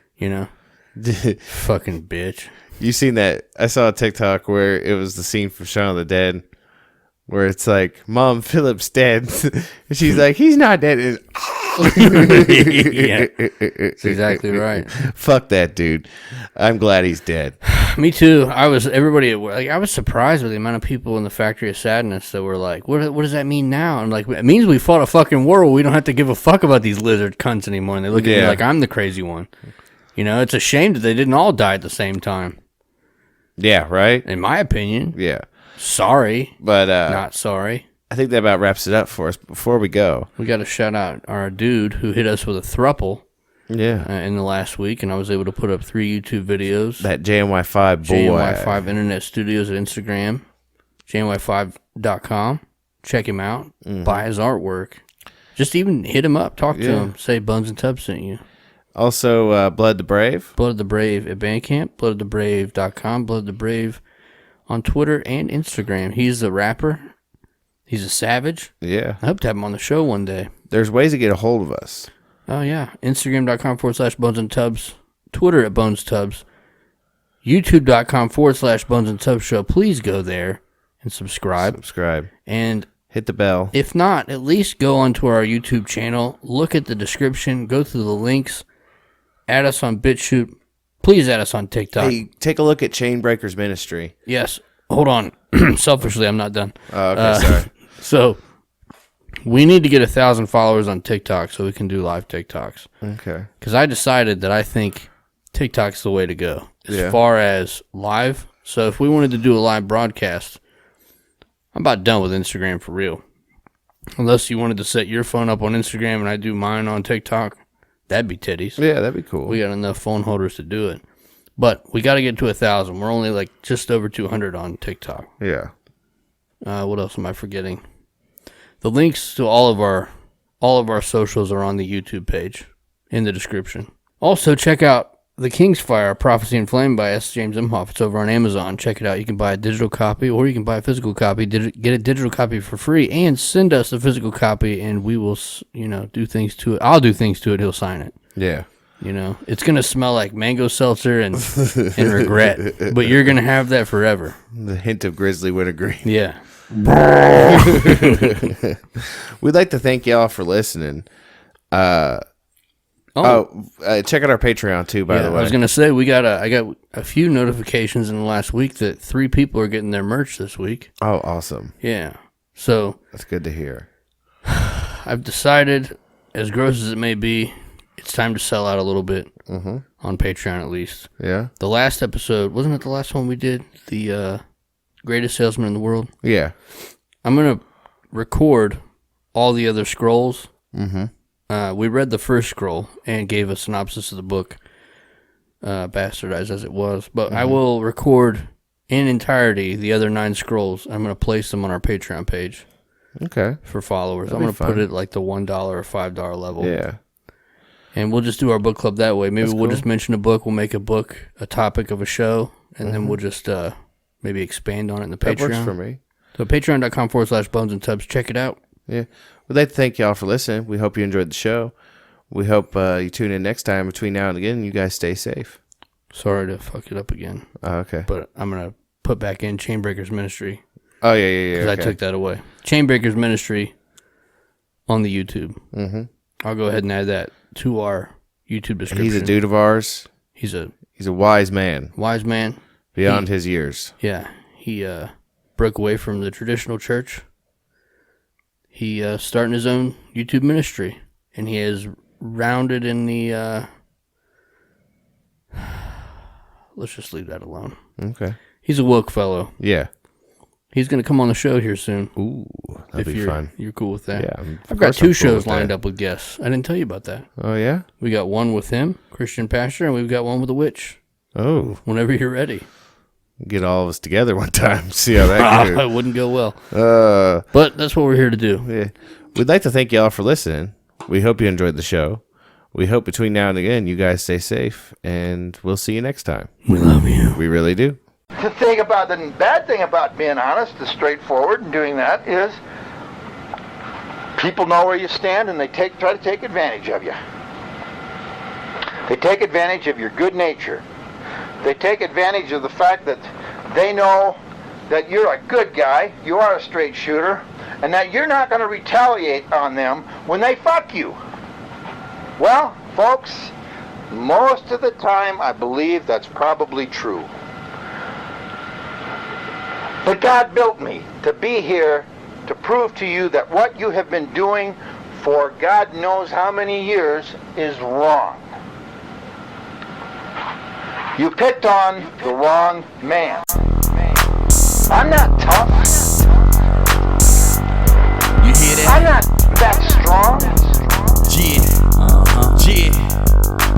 Fucking bitch. You seen that? I saw a TikTok where it was the scene from Shaun of the Dead where it's like, Mom, Philip's dead. And she's like, he's not dead. Yeah, that's exactly right. Fuck that dude. I'm glad he's dead. Me too. I was surprised with the amount of people in the Factory of Sadness that were like, what does that mean now? And it means we fought a fucking war where we don't have to give a fuck about these lizard cunts anymore. And they look at me like I'm the crazy one. It's a shame that they didn't all die at the same time. Yeah, right? In my opinion. Yeah. Sorry. But not sorry. I think that about wraps it up for us. Before we go, we got to shout out our dude who hit us with a thruple. Yeah. In the last week, and I was able to put up 3 YouTube videos. That JNY5 boy. JNY5 Internet Studios at Instagram. JNY5.com. Check him out. Buy his artwork. Just even hit him up. Talk to him. Say Bonesandtubs sent you. Also, Blood the Brave. Blood the Brave at Bandcamp. BloodTheBrave.com. Blood the Brave on Twitter and Instagram. He's a rapper. He's a savage. Yeah. I hope to have him on the show one day. There's ways to get a hold of us. Oh, yeah. Instagram.com/Bonesandtubs. Twitter at Bonesandtubs. YouTube.com/Bonesandtubs show. Please go there and subscribe. And hit the bell. If not, at least go onto our YouTube channel. Look at the description. Go through the links. Add us on BitChute. Please add us on TikTok. Hey, take a look at Chainbreakers Ministry. Yes. Hold on. Selfishly, I'm not done. Oh, okay, sorry. So, We need to get 1,000 followers on TikTok so we can do live TikToks. Okay. Because I decided that I think TikTok's the way to go as far as live. So if we wanted to do a live broadcast, I'm about done with Instagram for real. Unless you wanted to set your phone up on Instagram and I do mine on TikTok, that'd be titties. Yeah, that'd be cool. We got enough phone holders to do it. But we got to get to 1,000. We're only like just over 200 on TikTok. Yeah. What else am I forgetting? The links to all of our socials are on the YouTube page in the description. Also, check out The King's Fire, Prophecy and Flame by S. James Imhoff. It's over on Amazon. Check it out. You can buy a digital copy or you can buy a physical copy. Get a digital copy for free and send us a physical copy and we will, do things to it. I'll do things to it. He'll sign it. Yeah. It's going to smell like mango seltzer and regret, but you're going to have that forever. The hint of grizzly wintergreen. Yeah. We'd like to thank y'all for listening. Check out our Patreon too, by the way. I was going to say, I got a few notifications in the last week that 3 people are getting their merch this week. Oh, awesome. Yeah. So that's good to hear. I've decided, as gross as it may be, it's time to sell out a little bit on Patreon at least. Yeah. The last episode, wasn't it the last one we did? The greatest salesman in the world? Yeah. I'm going to record all the other scrolls. Mm-hmm. We read the first scroll and gave a synopsis of the book, bastardized as it was. But I will record in entirety the other 9 scrolls. I'm going to place them on our Patreon page. Okay. For followers. I'm going to put it like the $1 or $5 level. Yeah. And we'll just do our book club that way. Maybe we'll just mention a book. We'll make a book a topic of a show. And then we'll just maybe expand on it in the Patreon. That works for me. So patreon.com/Bonesandtubs. Check it out. Yeah. We'd like to thank y'all for listening. We hope you enjoyed the show. We hope you tune in next time. Between now and again, you guys stay safe. Sorry to fuck it up again. Oh, okay. But I'm going to put back in Chainbreakers Ministry. Oh, yeah. Because I took that away. Chainbreakers Ministry on the YouTube. Mm-hmm. I'll go ahead and add that to our YouTube description. He's a dude of ours. He's a wise man. Wise man. Beyond his years. Yeah. He broke away from the traditional church. He starting his own YouTube ministry. And he has rounded in the... let's just leave that alone. Okay. He's a woke fellow. Yeah. He's going to come on the show here soon. Ooh, that'd be fun. You're cool with that? Yeah. I've got 2 shows lined up with guests. I didn't tell you about that. Oh, yeah? We got one with him, Christian Pastor, and we've got one with a witch. Oh. Whenever you're ready. Get all of us together one time. See how that goes. It wouldn't go well. But that's what we're here to do. Yeah. We'd like to thank y'all for listening. We hope you enjoyed the show. We hope between now and again you guys stay safe, and we'll see you next time. We love you. We really do. The bad thing about being honest, the straightforward, and doing that is people know where you stand and they try to take advantage of you. They take advantage of your good nature. They take advantage of the fact that they know that you're a good guy, you are a straight shooter, and that you're not going to retaliate on them when they fuck you. Well, folks, most of the time I believe that's probably true. But God built me to be here to prove to you that what you have been doing for God knows how many years is wrong. You picked on the wrong man. I'm not tough. You hear that? I'm not that strong. Yeah.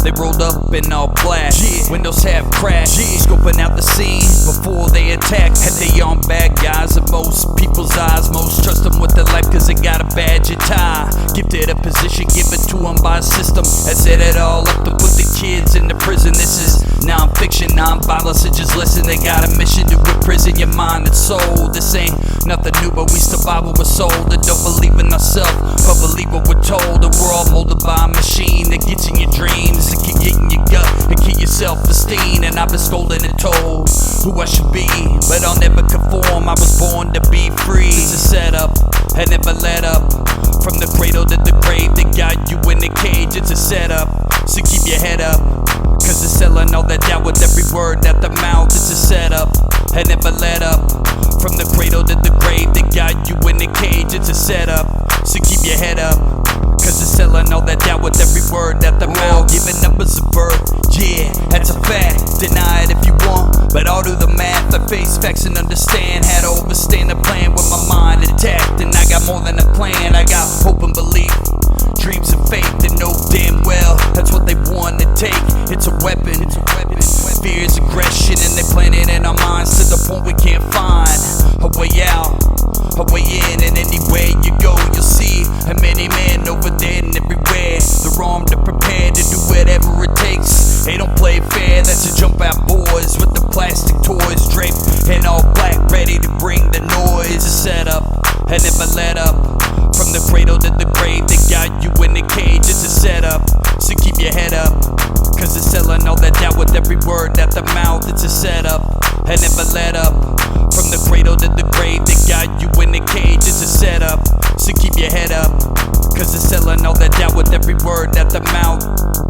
They rolled up in all black, windows half cracked, scoping out the scene before they attack. Had they on bad guys in most people's eyes. Most trust them with their life cause they got a badge and tie. Gifted a position given to them by a system that set it all up to put the kids into prison. This is non-fiction, non-violence, so just listen. They got a mission to imprison your mind and soul. This ain't nothing new, but we survive what we're sold. And don't believe in ourselves, but believe what we're told. And we're all molded by a machine that gets in your dreams. It can get in your gut and keep your self-esteem. And I've been scolded and told who I should be, but I'll never conform. I was born to be free. It's a setup, I never let up. From the cradle to the grave, they got you in the cage. It's a setup, so keep your head up, cause they're selling all that doubt with every word out the mouth. It's a setup, I never let up. From the cradle to the grave, they got you in the cage. It's a setup, so keep face facts and understand how to overstand the plan with my mind intact. And I got more than a plan, I got hope and belief, dreams and faith, and know damn well that's what they want to take. It's a weapon, fear is aggression, and they plant it in our minds to the point we can't find a way out, a way in. And anywhere you go, you'll see a many men over there and everywhere. They're armed and prepared to do whatever it takes. They don't play fair, that's a jump out boys with the plastic toys draped in all black, ready to bring the noise. A setup, and never let up. From the cradle to the grave, they got you in the cage. It's a setup, so keep your head up, cause they're selling all that doubt with every word at the mouth. It's a setup, and never let up. From the cradle to the grave, they got you in the cage. It's a setup, so keep your head up, cause they're selling all that doubt with every word at the mouth.